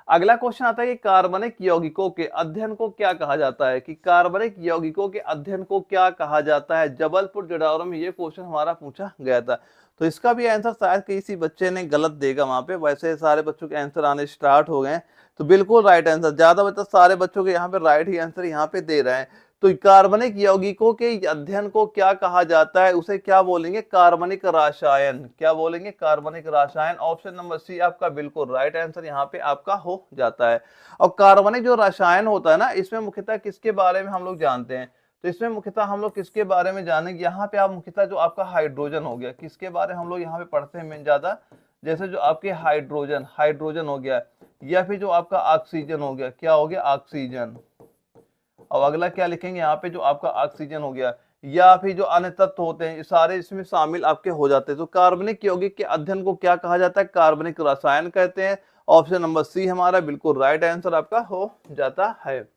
अगला क्वेश्चन आता है कि कार्बनिक यौगिकों के अध्ययन को क्या कहा जाता है, कि कार्बनिक यौगिकों के अध्ययन को क्या कहा जाता है। जबलपुर जेडारो में ये क्वेश्चन हमारा पूछा गया था। तो इसका भी आंसर शायद किसी बच्चे ने गलत देगा वहां पे, वैसे सारे बच्चों के आंसर आने स्टार्ट हो गए। तो बिल्कुल राइट आंसर, ज्यादा बच्चा सारे बच्चों के यहाँ पे राइट ही आंसर यहाँ पे दे रहे हैं। तो कार्बनिक यौगिकों के अध्ययन को क्या कहा जाता है, उसे क्या बोलेंगे, कार्बनिक रसायन। क्या बोलेंगे, कार्बनिक रसायन। ऑप्शन नंबर सी आपका बिल्कुल राइट आंसर यहाँ पे आपका हो जाता है। और कार्बनिक जो रसायन होता है ना, इसमें मुख्यतः किसके बारे में हम लोग जानते हैं, तो इसमें मुख्यतः हम लोग किसके बारे में जानेंगे, यहाँ पे आप मुख्यतः जो आपका हाइड्रोजन हो गया, किसके बारे में हम लोग यहाँ पे पढ़ते हैं ज्यादा, जैसे जो आपके हाइड्रोजन, हाइड्रोजन हो गया, या फिर जो आपका ऑक्सीजन हो गया, क्या हो गया, ऑक्सीजन। और अगला क्या लिखेंगे यहाँ पे, जो आपका ऑक्सीजन हो गया, या फिर जो अन्य तत्व होते हैं, ये सारे इसमें शामिल आपके हो जाते हैं। तो कार्बनिक यौगिक के अध्ययन को क्या कहा जाता है, कार्बनिक रसायन कहते हैं। ऑप्शन नंबर सी हमारा बिल्कुल राइट आंसर आपका हो जाता है।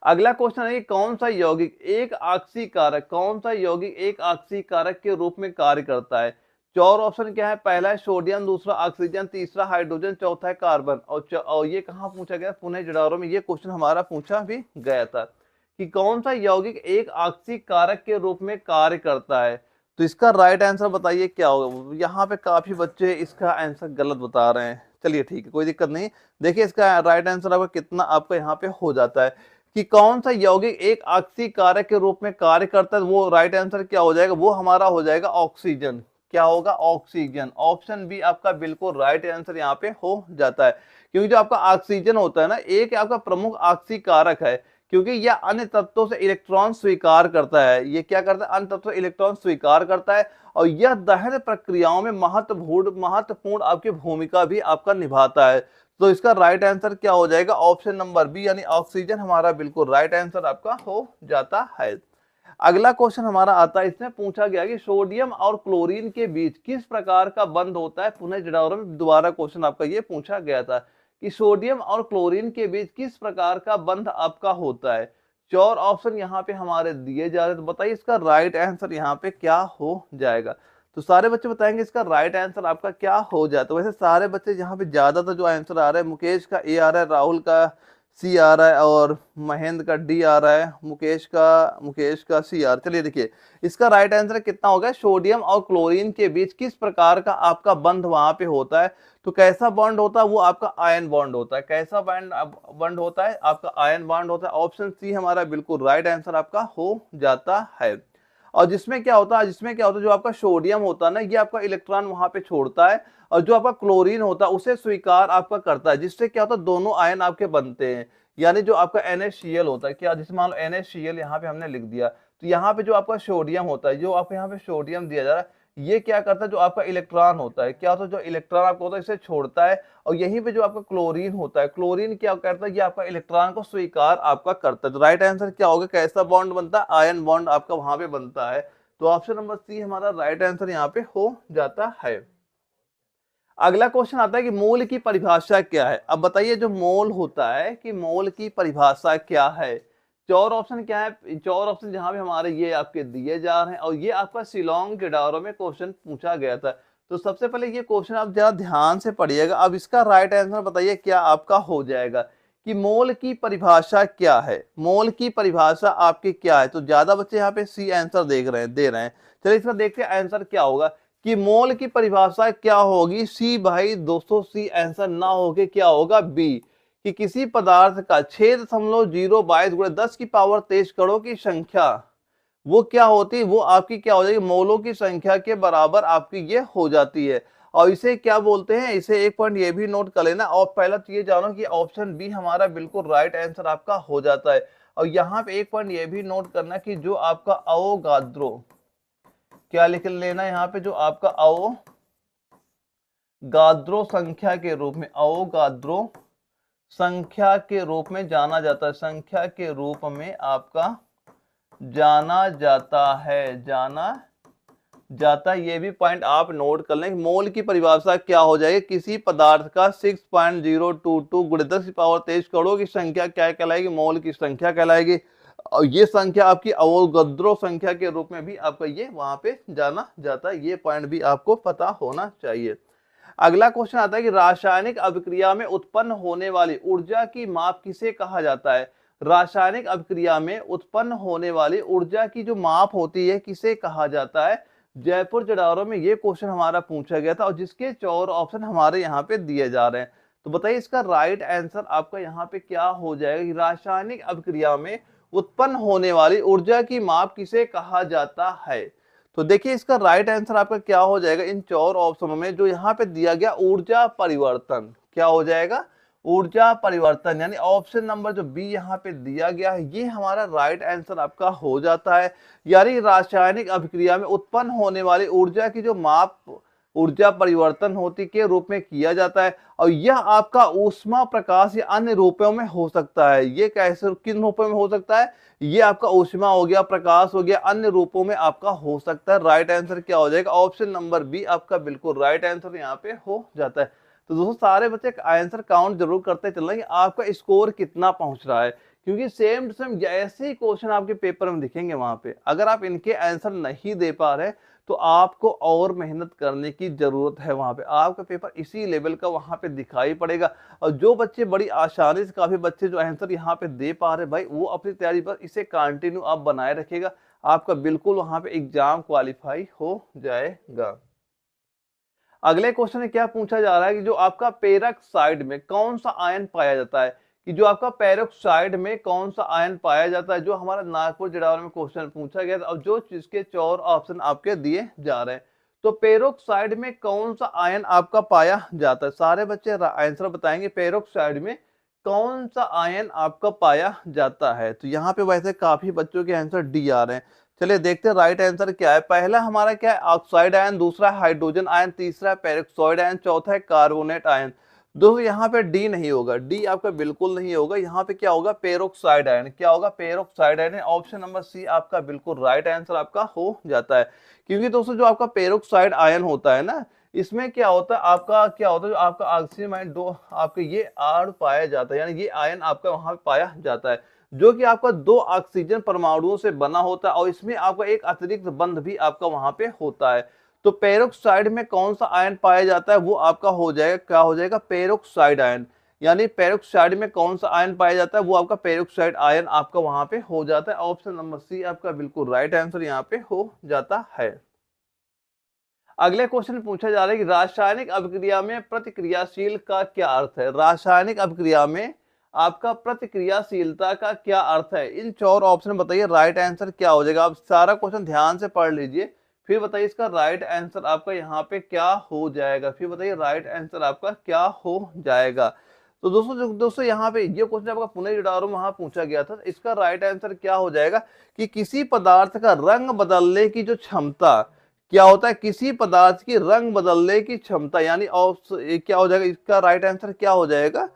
अगला क्वेश्चन है कि कौन सा यौगिक एक ऑक्सीकारक, कौन सा यौगिक एक ऑक्सीकारक के रूप में कार्य करता है। चार ऑप्शन क्या है, पहला है सोडियम, दूसरा ऑक्सीजन, तीसरा हाइड्रोजन, चौथा है कार्बन। और ये कहाँ पूछा गया, पुणे जेडारो में ये क्वेश्चन हमारा पूछा भी गया था कि कौन सा यौगिक एक ऑक्सीकारक के रूप में कार्य करता है। तो इसका राइट आंसर बताइए क्या होगा। यहाँ पे काफी बच्चे इसका आंसर गलत बता रहे हैं, चलिए ठीक है कोई दिक्कत नहीं। देखिए इसका राइट आंसर आपका कितना आपका यहाँ पे हो जाता है, कि कौन सा यौगिक एक ऑक्सीकारक के रूप में कार्य करता है, वो राइट आंसर क्या हो जाएगा, वो हमारा हो जाएगा ऑक्सीजन। क्या होगा, ऑक्सीजन। ऑप्शन बी आपका बिल्कुल राइट आंसर यहाँ पे हो जाता है। क्योंकि जो आपका ऑक्सीजन होता है ना, एक आपका प्रमुख ऑक्सीकारक है, क्योंकि यह अन्य तत्वों से इलेक्ट्रॉन स्वीकार करता है। ये क्या करता है, अन्य तत्वों से इलेक्ट्रॉन स्वीकार करता है, और यह दहन प्रक्रियाओं में महत्वपूर्ण आपकी भूमिका भी आपका निभाता है। तो इसका राइट आंसर क्या हो जाएगा, ऑप्शन नंबर बी यानी ऑक्सीजन हमारा बिल्कुल राइट आंसर आपका हो जाता है। अगला क्वेश्चन हमारा आता है, इसमें पूछा गया कि सोडियम और क्लोरीन के बीच किस प्रकार का बंध होता है। पुनः जेडारो में दोबारा क्वेश्चन आपका ये पूछा गया था कि सोडियम और क्लोरीन के बीच किस प्रकार का बंध आपका होता है। चार ऑप्शन यहाँ पे हमारे दिए जा रहे हैं, तो बताइए इसका राइट आंसर यहाँ पे क्या हो जाएगा। तो सारे बच्चे बताएंगे इसका राइट आंसर आपका क्या हो जाता है। वैसे सारे बच्चे यहाँ पे ज्यादातर जो आंसर आ रहा है, मुकेश का ए आ रहा है, राहुल का सी आ रहा है, और महेंद्र का डी आ रहा है, मुकेश का सी आ रहा है। चलिए देखिए इसका राइट आंसर कितना होगा, सोडियम और क्लोरीन के बीच किस प्रकार का आपका बंध वहां पे होता है। तो कैसा बॉन्ड होता है, वो आपका आयन बॉन्ड होता है। कैसा बॉन्ड होता है, आपका आयन बॉन्ड होता है। ऑप्शन सी हमारा बिल्कुल राइट आंसर आपका हो जाता है। और जिसमें क्या होता है, जो आपका सोडियम होता है ना, ये आपका इलेक्ट्रॉन वहां पे छोड़ता है, और जो आपका क्लोरीन होता है उसे स्वीकार आपका करता है, जिससे क्या होता है, दोनों आयन आपके बनते हैं। यानी जो आपका NaCl होता है, क्या जिसमें मान लो NaCl यहाँ पे हमने लिख दिया, तो यहाँ पे जो आपका सोडियम होता है, जो आपको यहाँ पे सोडियम दिया जा रहा है, ये क्या करता है, जो आपका इलेक्ट्रॉन होता है, क्या होता है, जो इलेक्ट्रॉन आपको होता है इसे छोड़ता है, और यहीं पे जो आपका क्लोरीन होता है, क्लोरीन क्या करता है, ये आपका इलेक्ट्रॉन को स्वीकार आपका करता है। तो राइट आंसर क्या होगा, कैसा बॉन्ड बनता है, आयन बॉन्ड आपका वहां पे बनता है। तो ऑप्शन नंबर सी हमारा राइट आंसर यहाँ पे हो जाता है। अगला क्वेश्चन आता है कि मोल की परिभाषा क्या है। अब बताइए जो मोल होता है कि मोल की परिभाषा क्या है। चार ऑप्शन क्या है, चार ऑप्शन जहां पे हमारे ये आपके दिए जा रहे हैं, और ये आपका शिलोंग किडारो में क्वेश्चन पूछा गया था। तो सबसे पहले ये क्वेश्चन आप जरा ध्यान से पढ़िएगा। अब इसका राइट आंसर बताइए क्या आपका हो जाएगा कि मोल की परिभाषा क्या है। मोल की परिभाषा आपकी क्या है। तो ज्यादा बच्चे यहाँ पे सी आंसर दे रहे हैं। चलिए इसका देखते हैं आंसर क्या होगा कि मोल की परिभाषा क्या होगी। सी भाई दोस्तों, सी आंसर ना होके क्या होगा, बी, कि किसी पदार्थ का 6.022 गुणे 10 की पावर 23 करोड़ की संख्या वो क्या होती है, वो आपकी क्या हो जाएगी, मोलों की संख्या के बराबर आपकी ये हो जाती है। और इसे क्या बोलते हैं, इसे एक पॉइंट ये भी नोट कर लेना। और पहला तो ये जानो कि ऑप्शन बी हमारा बिल्कुल राइट आंसर आपका हो जाता है। और यहाँ पे एक पॉइंट ये भी नोट करना कि जो आपका अवोगाद्रो, क्या लिख लेना यहाँ पे, जो आपका अवोगाद्रो संख्या के रूप में, अवोगाद्रो संख्या के रूप में जाना जाता है, संख्या के रूप में आपका जाना जाता है, जाना जाता है। ये भी पॉइंट आप नोट कर लें। मोल की परिभाषा क्या हो जाएगी, किसी पदार्थ का 6.022 गुणे 10 की पावर 23 करोड़ की संख्या क्या कहलाएगी, मोल की संख्या कहलाएगी। और ये संख्या आपकी अवोगाद्रो संख्या के रूप में भी आपका ये वहां पे जाना जाता है। ये पॉइंट भी आपको पता होना चाहिए। अगला क्वेश्चन आता है कि रासायनिक अभिक्रिया में उत्पन्न होने वाली ऊर्जा की माप किसे कहा जाता है। रासायनिक अभिक्रिया में उत्पन्न होने वाली ऊर्जा की जो माप होती है किसे कहा जाता है। जयपुर जडारो में ये क्वेश्चन हमारा पूछा गया था, और जिसके 4 ऑप्शन हमारे यहाँ पे दिए जा रहे हैं। तो बताइए इसका राइट आंसर आपका यहाँ पे क्या हो जाएगा। रासायनिक अभिक्रिया में उत्पन्न होने वाली ऊर्जा की माप किसे कहा जाता है। तो देखिए इसका राइट आंसर आपका क्या हो जाएगा, इन 4 ऑप्शनों में जो यहाँ पे दिया गया ऊर्जा परिवर्तन, क्या हो जाएगा, ऊर्जा परिवर्तन, यानी ऑप्शन नंबर जो बी यहाँ पे दिया गया है ये हमारा राइट आंसर आपका हो जाता है। यानी रासायनिक अभिक्रिया में उत्पन्न होने वाली ऊर्जा की जो माप ऊर्जा परिवर्तन होती के रूप में किया जाता है, और यह आपका ऊष्मा, प्रकाश या अन्य रूपों में हो सकता है। ये कैसे, किन रूपों में हो सकता है, ये आपका ऊष्मा हो गया, प्रकाश हो गया, अन्य रूपों में आपका हो सकता है। राइट आंसर क्या हो जाएगा, ऑप्शन नंबर बी आपका बिल्कुल राइट आंसर यहाँ पे हो जाता है। तो दोस्तों सारे बच्चे आंसर काउंट जरूर करते चलना कि आपका स्कोर कितना पहुंच रहा है, क्योंकि सेम टू सेम ऐसे ही क्वेश्चन आपके पेपर में दिखेंगे वहां पे। अगर आप इनके आंसर नहीं दे पा रहे तो आपको और मेहनत करने की जरूरत है। वहां पे आपका पेपर इसी लेवल का वहां पे दिखाई पड़ेगा। और जो बच्चे बड़ी आसानी से, काफी बच्चे जो आंसर यहाँ पे दे पा रहे भाई, वो अपनी तैयारी पर इसे कंटिन्यू आप बनाए रखेगा, आपका बिल्कुल वहां पे एग्जाम क्वालिफाई हो जाएगा। अगले क्वेश्चन में क्या पूछा जा रहा है कि जो आपका पेरोक्साइड में कौन सा आयन पाया जाता है, कि जो आपका पेरोक्साइड में कौन सा आयन पाया जाता है, जो हमारा नागपुर जिडावर में क्वेश्चन पूछा गया था, और जो जिसके 4 ऑप्शन आपके दिए जा रहे हैं। तो पेरोक्साइड में कौन सा आयन आपका पाया जाता है, सारे बच्चे आंसर बताएंगे पेरोक्साइड में कौन सा आयन आपका पाया जाता है। तो यहाँ पे वैसे काफी बच्चों के आंसर डी आ रहे हैं। चलिए देखते हैं राइट आंसर क्या है। पहला हमारा क्या है, ऑक्साइड आयन, दूसरा हाइड्रोजन आयन, तीसरा पेरोक्साइड आयन, चौथा है कार्बोनेट आयन। दोस्तों यहाँ पे डी नहीं होगा, डी आपका बिल्कुल नहीं होगा। यहाँ पे क्या होगा, पेरोक्साइड आयन, क्या होगा, peroxide ion. Option number C आपका बिल्कुल राइट आंसर आपका हो जाता है। क्योंकि दोस्तों जो आपका पेरोक्साइड आयन होता है ना, इसमें क्या होता है, आपका क्या होता है, जो आपका ऑक्सीजन आयन दो आपके ये आड़ पाया जाता है, यानी ये आयन आपका वहां पे पाया जाता है, जो कि आपका 2 ऑक्सीजन परमाणुओं से बना होता है, और इसमें आपका एक अतिरिक्त बंध भी आपका वहां पे होता है। तो पेरोक्साइड में कौन सा आयन पाया जाता है, वो आपका हो जाएगा, क्या हो जाएगा, पेरोक्साइड आयन। यानी पेरोक्साइड में कौन सा आयन पाया जाता है, वो आपका पेरोक्साइड आयन आपका वहां पे हो जाता है। ऑप्शन नंबर सी आपका बिल्कुल राइट आंसर यहाँ पे हो जाता है। अगले क्वेश्चन में पूछा जा रहा है कि रासायनिक अभिक्रिया में प्रतिक्रियाशील का क्या अर्थ है। रासायनिक अभिक्रिया में आपका प्रतिक्रियाशीलता का क्या अर्थ है। इन 4 ऑप्शन बताइए राइट आंसर क्या हो जाएगा। आप सारा क्वेश्चन ध्यान से पढ़ लीजिए, फिर बताइए इसका राइट आंसर आपका यहाँ पे क्या हो जाएगा। फिर बताइए राइट आंसर आपका क्या हो जाएगा। तो दोस्तों यहाँ पे ये क्वेश्चन आपका पुणे जुडारू वहां पूछा गया था। इसका राइट आंसर क्या हो जाएगा कि किसी पदार्थ का रंग बदलने की जो क्षमता, क्या होता है, किसी पदार्थ की रंग बदलने की क्षमता, यानी क्या हो जाएगा, इसका राइट आंसर क्या हो जाएगा,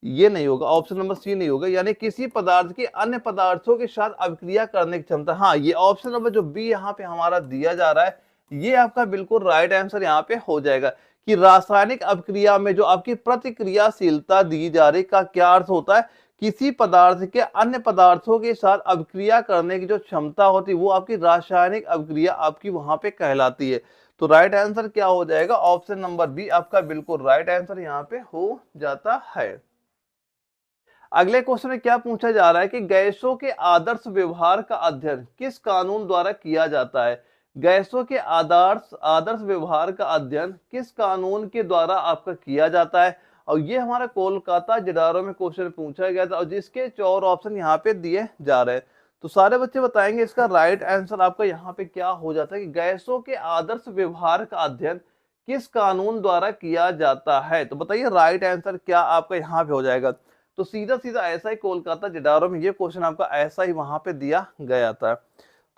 ये नहीं होगा, ऑप्शन नंबर सी नहीं होगा, यानी किसी पदार्थ की अन्य पदार्थों के साथ अभिक्रिया करने की क्षमता। हाँ, ये ऑप्शन नंबर जो बी यहाँ पे हमारा दिया जा रहा है, ये आपका बिल्कुल राइट आंसर यहाँ पे हो जाएगा कि रासायनिक अभिक्रिया में जो आपकी प्रतिक्रियाशीलता दी जा रही का क्या अर्थ होता है, किसी पदार्थ के अन्य पदार्थों के साथ अभिक्रिया करने की जो क्षमता होती है वो आपकी रासायनिक अभिक्रिया आपकी वहां पे कहलाती है। तो राइट आंसर क्या हो जाएगा, ऑप्शन नंबर बी आपका बिल्कुल राइट आंसर यहाँ पे हो जाता है। अगले क्वेश्चन में क्या पूछा जा रहा है कि गैसों के आदर्श व्यवहार का अध्ययन किस कानून द्वारा किया जाता है। गैसों के आदर्श आदर्श व्यवहार का अध्ययन किस कानून के द्वारा आपका किया जाता है, और ये हमारा कोलकाता जिडारो में क्वेश्चन पूछा गया था और जिसके 4 ऑप्शन यहाँ पे दिए जा रहे हैं। तो सारे बच्चे बताएंगे इसका राइट आंसर आपका यहाँ पे क्या हो जाता है कि गैसों के आदर्श व्यवहार का अध्ययन किस कानून द्वारा किया जाता है। तो बताइए राइट आंसर क्या आपका यहाँ पे हो जाएगा। तो सीधा सीधा ऐसा ही कोलकाता जिडारो में ये क्वेश्चन आपका ऐसा ही वहां पे दिया गया था।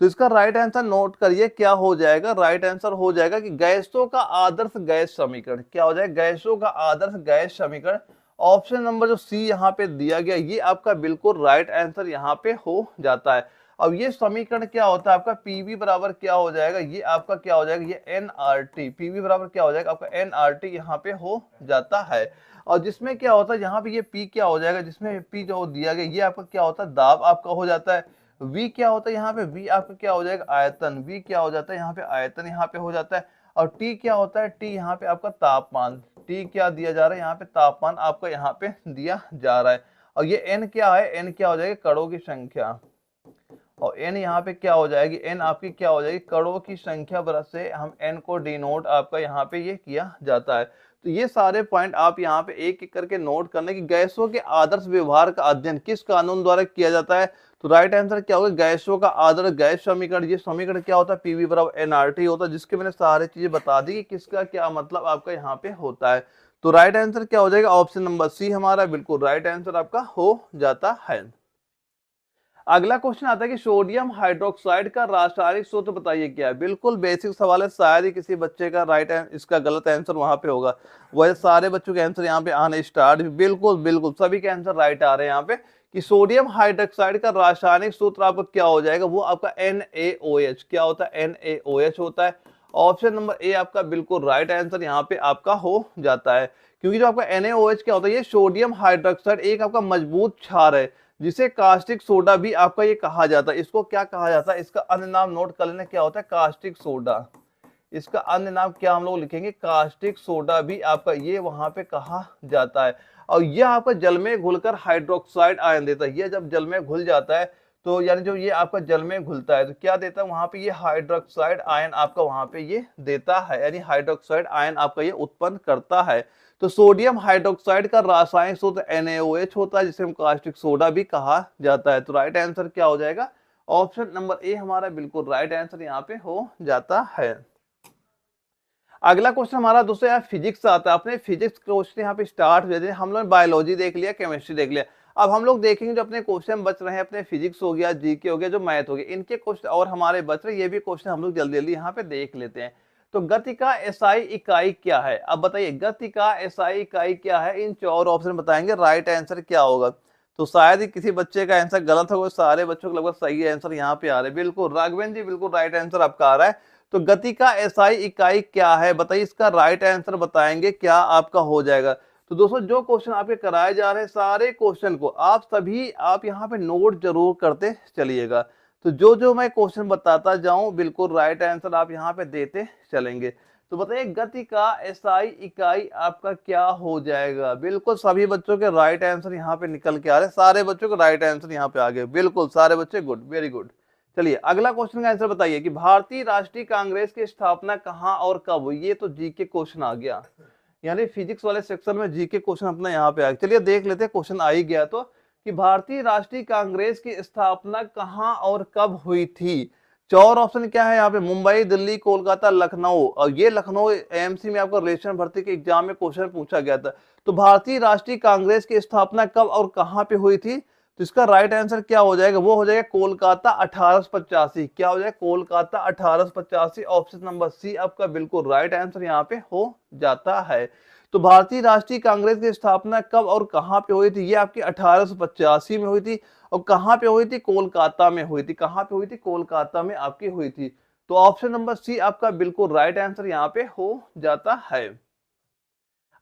तो इसका राइट आंसर नोट करिए क्या हो जाएगा, राइट आंसर हो जाएगा कि गैसों का आदर्श गैस समीकरण। क्या हो जाएगा, गैसों का आदर्श गैस समीकरण। ऑप्शन नंबर जो सी यहाँ पे दिया गया ये आपका बिल्कुल राइट आंसर यहाँ पे हो जाता है। अब ये समीकरण क्या होता है आपका, पीवी बराबर क्या हो जाएगा, ये आपका क्या हो जाएगा, ये एनआरटी। पीवी बराबर क्या हो जाएगा आपका एनआरटी यहाँ पे हो जाता है। और जिसमें क्या होता है यहाँ पे ये पी क्या हो जाएगा, जिसमें पी जो दिया गया ये आपका क्या होता है दाब आपका हो जाता है। वी क्या होता है यहाँ पे, वी आपका क्या हो जाएगा आयतन, वी क्या हो जाता है यहाँ पे आयतन यहाँ पे हो जाता है। और टी क्या होता है, टी यहाँ पे आपका तापमान, टी क्या दिया जा रहा है यहाँ पे तापमान आपका यहाँ पे दिया जा रहा है। और ये एन क्या है, एन क्या हो जाएगी कणों की संख्या, और एन यहाँ पे क्या हो जाएगी, एन आपकी क्या हो जाएगी कणों की संख्या बरस से हम एन को डिनोट आपका यहाँ पे ये किया जाता है। तो ये सारे पॉइंट आप यहाँ पे एक एक करके नोट करने की गैसों के आदर्श व्यवहार का अध्ययन किस कानून द्वारा किया जाता है। तो राइट आंसर क्या होगा, गैसों का आदर्श गैस समीकरण। ये समीकरण क्या होता है, पीवी बराबर एनआरटी होता है, जिसके मैंने सारी चीजें बता दी कि किसका क्या मतलब आपका यहाँ पे होता है। तो राइट आंसर क्या हो जाएगा, ऑप्शन नंबर सी हमारा बिल्कुल राइट आंसर आपका हो जाता है। अगला क्वेश्चन आता है कि सोडियम हाइड्रोक्साइड का रासायनिक सूत्र बताइए क्या है। बिल्कुल बेसिक सवाल है, शायद ही किसी बच्चे का इसका गलत आंसर वहां पे होगा। वह सारे बच्चों के आंसर यहाँ पे आने स्टार्ट, बिल्कुल बिल्कुल सभी के आंसर राइट आ रहे हैं यहाँ पे कि सोडियम हाइड्रोक्साइड का रासायनिक सूत्र आपका क्या हो जाएगा, वो आपका NaOH। क्या होता है, NaOH होता है। ऑप्शन नंबर ए आपका बिल्कुल राइट आंसर यहाँ पे आपका हो जाता है, क्योंकि जो आपका NaOH क्या होता है, ये सोडियम हाइड्रोक्साइड एक आपका मजबूत क्षार है जिसे कास्टिक सोडा भी आपका ये कहा जाता है। इसको क्या कहा जाता है, इसका अन्य नाम नोट कर लेना क्या होता है, कास्टिक सोडा। इसका अन्य नाम क्या हम लोग लिखेंगे, कास्टिक सोडा भी आपका ये वहां पे कहा जाता है। और यह आपका जल में घुलकर हाइड्रोक्साइड आयन देता है। ये जब जल में घुल जाता है तो यानी जो ये आपका जल में घुलता है तो क्या देता है वहां पे, ये हाइड्रोक्साइड आयन आपका वहां पे ये देता है, यानी हाइड्रोक्साइड आयन आपका ये उत्पन्न करता है। तो सोडियम हाइड्रोक्साइड का रासायनिक सूत्र NaOH होता है, जिसे हम कास्टिक सोडा भी कहा जाता है। तो राइट आंसर क्या हो जाएगा, ऑप्शन नंबर ए हमारा बिल्कुल राइट आंसर यहाँ पे हो जाता है। अगला क्वेश्चन हमारा दोस्तों यहाँ फिजिक्स आता है। अपने फिजिक्स क्वेश्चन यहाँ पे स्टार्ट हुए थे, हम लोग बायोलॉजी देख लिया, केमिस्ट्री देख लिया। अब हम लोग देखेंगे जो अपने क्वेश्चन बच रहे हैं, अपने फिजिक्स हो गया, जीके हो गया, जो मैथ हो गया, इनके क्वेश्चन और हमारे बच रहे, ये भी क्वेश्चन हम लोग जल्दी जल्दी यहाँ पे देख लेते हैं। तो गति का एसआई इकाई क्या है, अब बताइए गति का एसआई इकाई क्या है, इन 4 ऑप्शन बताएंगे, राइट आंसर क्या होगा। तो शायद ही किसी बच्चे का आंसर गलत होगा, सारे बच्चों को लगभग सही आंसर यहाँ पे आ रहे हैं। बिल्कुल राघवेंद्र जी बिल्कुल राइट आंसर आपका आ रहा है। तो गति का एसआई इकाई क्या है, बताइए इसका राइट आंसर बताएंगे क्या आपका हो जाएगा। तो दोस्तों जो क्वेश्चन आपके कराए जा रहे हैं सारे क्वेश्चन को आप यहाँ पे नोट जरूर करते चलिएगा। तो जो मैं क्वेश्चन बताता जाऊं बिल्कुल राइट आंसर आप यहाँ पे देते चलेंगे। तो बताइए गति का एसआई इकाई आपका क्या हो जाएगा। बिल्कुल सभी बच्चों के राइट आंसर यहाँ पे निकल के आ रहे हैं, सारे बच्चों के राइट आंसर यहाँ पे आ गए। बिल्कुल सारे बच्चे गुड, वेरी गुड। चलिए अगला क्वेश्चन का आंसर बताइए कि भारतीय राष्ट्रीय कांग्रेस की स्थापना कहाँ और कब हुई। ये तो जीके क्वेश्चन आ गया, यानी फिजिक्स वाले सेक्शन में जीके क्वेश्चन अपना यहाँ पे आ गया। चलिए देख लेते हैं, क्वेश्चन आ ही गया तो कि भारतीय राष्ट्रीय कांग्रेस की स्थापना कहाँ और कब हुई थी। 4 ऑप्शन क्या है यहाँ पे, मुंबई, दिल्ली, कोलकाता, लखनऊ। और ये लखनऊ एएमसी में आपका रिलेशन भर्ती के एग्जाम में क्वेश्चन पूछा गया था। तो भारतीय राष्ट्रीय कांग्रेस की स्थापना कब और कहाँ पे हुई थी। तो इसका राइट आंसर क्या हो जाएगा, वो हो जाएगा कोलकाता 1885। क्या हो जाएगा, कोलकाता 1885। ऑप्शन नंबर सी आपका बिल्कुल राइट आंसर यहाँ पे हो जाता है। तो भारतीय राष्ट्रीय कांग्रेस की स्थापना कब और कहां पे हुई थी, ये आपकी 1885 में हुई थी। और कहां पे हुई थी, कोलकाता में हुई थी। कहां पे हुई थी, कोलकाता में आपकी हुई थी। तो ऑप्शन नंबर सी आपका बिल्कुल राइट आंसर यहाँ पे हो जाता है।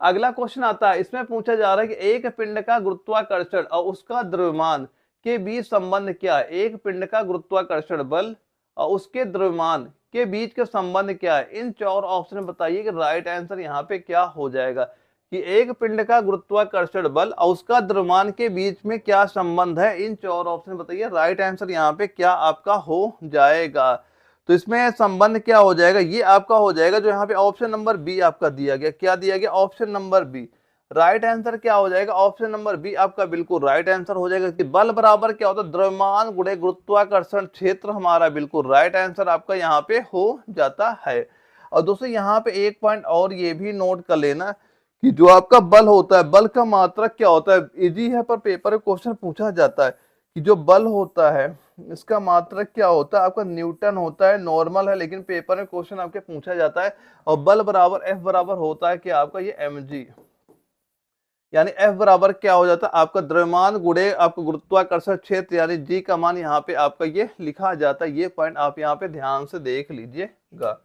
अगला क्वेश्चन आता है, इसमें पूछा जा रहा है कि एक पिंड का गुरुत्वाकर्षण और उसका द्रव्यमान के बीच संबंध क्या है। एक पिंड का गुरुत्वाकर्षण बल और उसके द्रव्यमान के बीच का संबंध क्या है। इन चार ऑप्शन में बताइए कि राइट आंसर यहाँ पे क्या हो जाएगा, कि एक पिंड का गुरुत्वाकर्षण बल और उसका द्रव्यमान के बीच में क्या संबंध है। इन चार ऑप्शन में बताइए राइट आंसर यहाँ पे क्या आपका हो जाएगा। तो इसमें संबंध क्या हो जाएगा, ये आपका हो जाएगा जो यहाँ पे ऑप्शन नंबर बी आपका दिया गया। क्या दिया गया, option number B. Right answer क्या हो जाएगा, ऑप्शन नंबर बी आपका बिल्कुल राइट आंसर हो जाएगा कि बल बराबर क्या होता है, द्रव्यमान गुणे गुरुत्वाकर्षण क्षेत्र। हमारा बिल्कुल राइट आंसर आपका यहाँ पे हो जाता है। और दोस्तों यहाँ पे एक पॉइंट और ये भी नोट कर लेना कि जो आपका बल होता है, बल का मात्रक क्या होता है। इजी है पर पेपर में क्वेश्चन पूछा जाता है कि जो बल होता है इसका मात्रक क्या होता है, आपका न्यूटन होता है। नॉर्मल है लेकिन पेपर में क्वेश्चन आपके पूछा जाता है। और बल बराबर एफ बराबर होता है कि आपका ये mg, यानी एफ बराबर क्या हो जाता है, आपका द्रव्यमान गुणे आपका गुरुत्वाकर्षण क्षेत्र, यानी जी का मान यहाँ पे आपका ये लिखा जाता है। ये पॉइंट आप यहाँ पे ध्यान से देख लीजिएगा।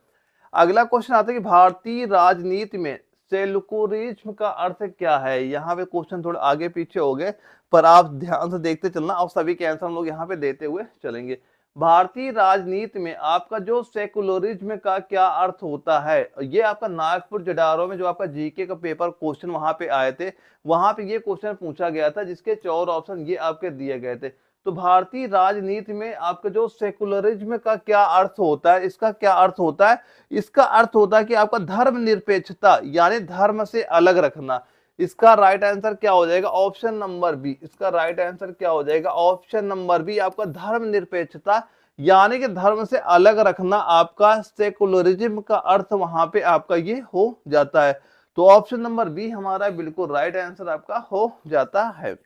अगला क्वेश्चन आता है कि भारतीय राजनीति में सेकुलरिज्म का अर्थ क्या है। यहाँ पे क्वेश्चन थोड़े आगे पीछे हो गए पर आप ध्यान से देखते चलना और सभी के आंसर हम लोग यहाँ पे देते हुए चलेंगे। भारतीय राजनीति में आपका जो सेकुलरिज्म का क्या अर्थ होता है, ये आपका नागपुर जडारो में जो आपका जीके का पेपर क्वेश्चन वहां पे आए थे, वहां पे ये क्वेश्चन पूछा गया था जिसके 4 ऑप्शन ये आपके दिए गए थे। तो भारतीय राजनीति में आपका जो सेकुलरिज्म का क्या अर्थ होता है, इसका क्या अर्थ होता है, इसका अर्थ होता है कि आपका धर्मनिरपेक्षता, यानी धर्म से अलग रखना। इसका राइट आंसर क्या हो जाएगा, ऑप्शन नंबर बी। इसका राइट आंसर क्या हो जाएगा, ऑप्शन नंबर बी आपका धर्मनिरपेक्षता, यानी कि धर्म से अलग रखना आपका सेकुलरिज्म का अर्थ वहां पे आपका ये हो जाता है। तो ऑप्शन नंबर बी हमारा बिल्कुल राइट आंसर आपका हो जाता है।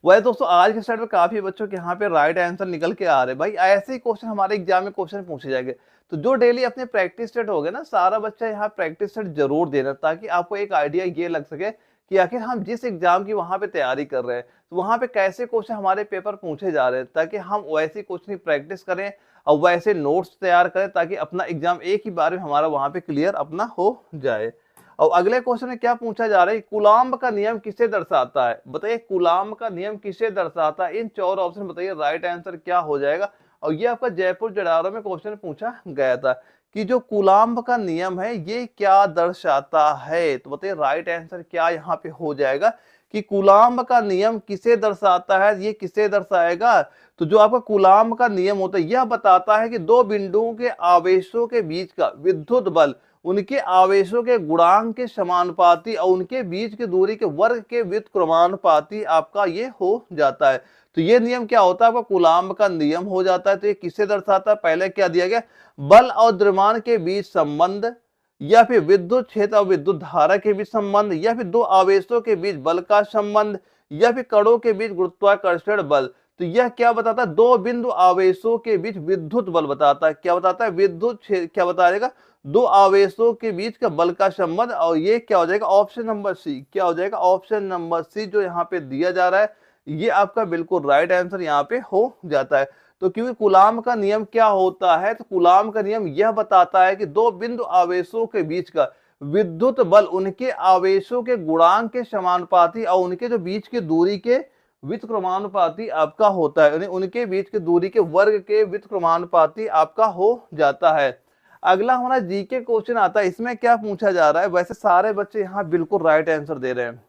वह दोस्तों आज के स्टार्ट में काफी बच्चों के यहाँ पे राइट आंसर निकल के आ रहे भाई। ऐसे ही क्वेश्चन हमारे एग्जाम में क्वेश्चन पूछे जाएंगे। तो जो डेली अपने प्रैक्टिस सेट हो गए ना, सारा बच्चा यहाँ प्रैक्टिस सेट जरूर देना, ताकि आपको एक आइडिया ये लग सके कि आखिर हम जिस एग्जाम की वहां पे तैयारी कर रहे हैं तो वहां पे कैसे क्वेश्चन हमारे पेपर पूछे जा रहे हैं, ताकि हम वैसे क्वेश्चन की प्रैक्टिस करें और वैसे नोट्स तैयार करें, ताकि अपना एग्जाम एक ही बार में हमारा वहां पे क्लियर अपना हो जाए। और अगले क्वेश्चन में क्या पूछा जा रहा है, कूलाम्ब का नियम किसे दर्शाता है। बताइए कूलाम्ब का नियम किसे दर्शाता है। इन 4 ऑप्शन बताइए राइट आंसर क्या हो जाएगा। और ये आपका जयपुर जडारो में क्वेश्चन पूछा गया था कि जो कूलाम्ब का नियम है ये क्या दर्शाता है। तो बताइए राइट आंसर क्या यहाँ पे हो जाएगा कि कूलाम्ब का नियम किसे दर्शाता है, ये किसे दर्शाएगा। तो जो आपका कूलाम्ब का नियम होता है यह बताता है कि दो बिंदुओं के आवेशों के बीच का विद्युत बल उनके आवेशों के गुणांक के समानुपाती और उनके बीच की दूरी के वर्ग के व्युत्क्रमानुपाती आपका ये हो जाता है। तो ये नियम क्या होता है, आपका कूलाम्ब का नियम हो जाता है। तो ये किससे दर्शाता है, पहले क्या दिया गया, बल और द्रव्यमान के बीच संबंध, या फिर विद्युत क्षेत्र और विद्युत धारा के बीच संबंध, या फिर दो आवेशों के बीच बल का संबंध, या फिर कणों के बीच गुरुत्वाकर्षण बल। तो यह क्या बताता है, दो बिंदु आवेशों के बीच विद्युत बल बताता है। क्या बताता है, विद्युत क्षेत्र क्या बताएगा, दो आवेशों के बीच का बल का संबंध। और ये क्या हो जाएगा, ऑप्शन नंबर सी। क्या हो जाएगा, ऑप्शन नंबर सी जो यहाँ पे दिया जा रहा है ये आपका बिल्कुल राइट आंसर यहाँ पे हो जाता है। तो क्योंकि कूलाम्ब का नियम क्या होता है, तो कूलाम्ब का नियम यह बताता है कि दो बिंदु आवेशों के बीच का विद्युत बल उनके आवेशों के गुणांक के समानुपाती और उनके जो बीच की दूरी के व्युत्क्रमानुपाती आपका होता है, उनके बीच की दूरी के वर्ग के व्युत्क्रमानुपाती आपका हो जाता है। अगला हमारा जीके क्वेश्चन आता है। इसमें क्या पूछा जा रहा है, वैसे सारे बच्चे यहाँ बिल्कुल राइट आंसर दे रहे हैं।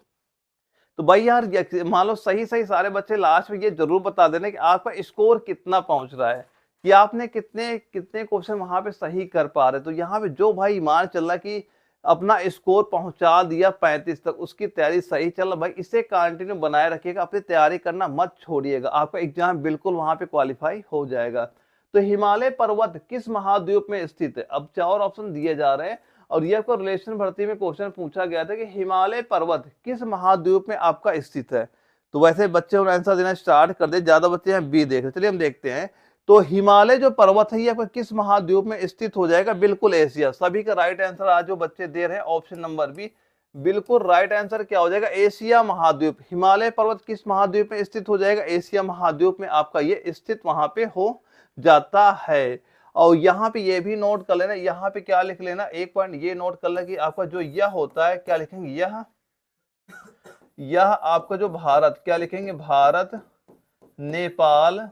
तो भाई यार मान लो सही सही सारे बच्चे लास्ट में ये जरूर बता देना कि आपका स्कोर कितना पहुंच रहा है, कि आपने कितने कितने क्वेश्चन वहां पे सही कर पा रहे। तो यहाँ पे जो भाई मान चल रहा कि अपना स्कोर पहुंचा दिया 35 तक, उसकी तैयारी सही चल रहा भाई, इसे कंटिन्यू बनाए रखिएगा, अपनी तैयारी करना मत छोड़िएगा, आपका एग्जाम बिल्कुल वहां पे क्वालिफाई हो जाएगा। तो हिमालय पर्वत किस महाद्वीप में स्थित है। अब 4 ऑप्शन दिए जा रहे हैं और ये आपको रिलेशन भर्ती में क्वेश्चन पूछा गया था कि हिमालय पर्वत किस महाद्वीप में आपका स्थित है। तो वैसे बच्चे और आंसर देना स्टार्ट कर दे, ज्यादा बच्चे हैं बी देख रहे। चलिए हम देखते हैं। तो हिमालय जो पर्वत है ये आपका किस महाद्वीप में स्थित हो जाएगा? बिल्कुल एशिया। सभी का राइट आंसर आज जो बच्चे दे रहे हैं ऑप्शन नंबर बी, बिल्कुल राइट आंसर क्या हो जाएगा? एशिया महाद्वीप। हिमालय पर्वत किस महाद्वीप में स्थित हो जाएगा? एशिया महाद्वीप में आपका ये स्थित वहां पे हो जाता है। और यहाँ पे ये भी नोट कर लेना, यहाँ पे क्या लिख लेना, एक पॉइंट ये नोट कर लेना कि आपका जो यह होता है क्या लिखेंगे? यह आपका जो भारत, क्या लिखेंगे? भारत नेपाल,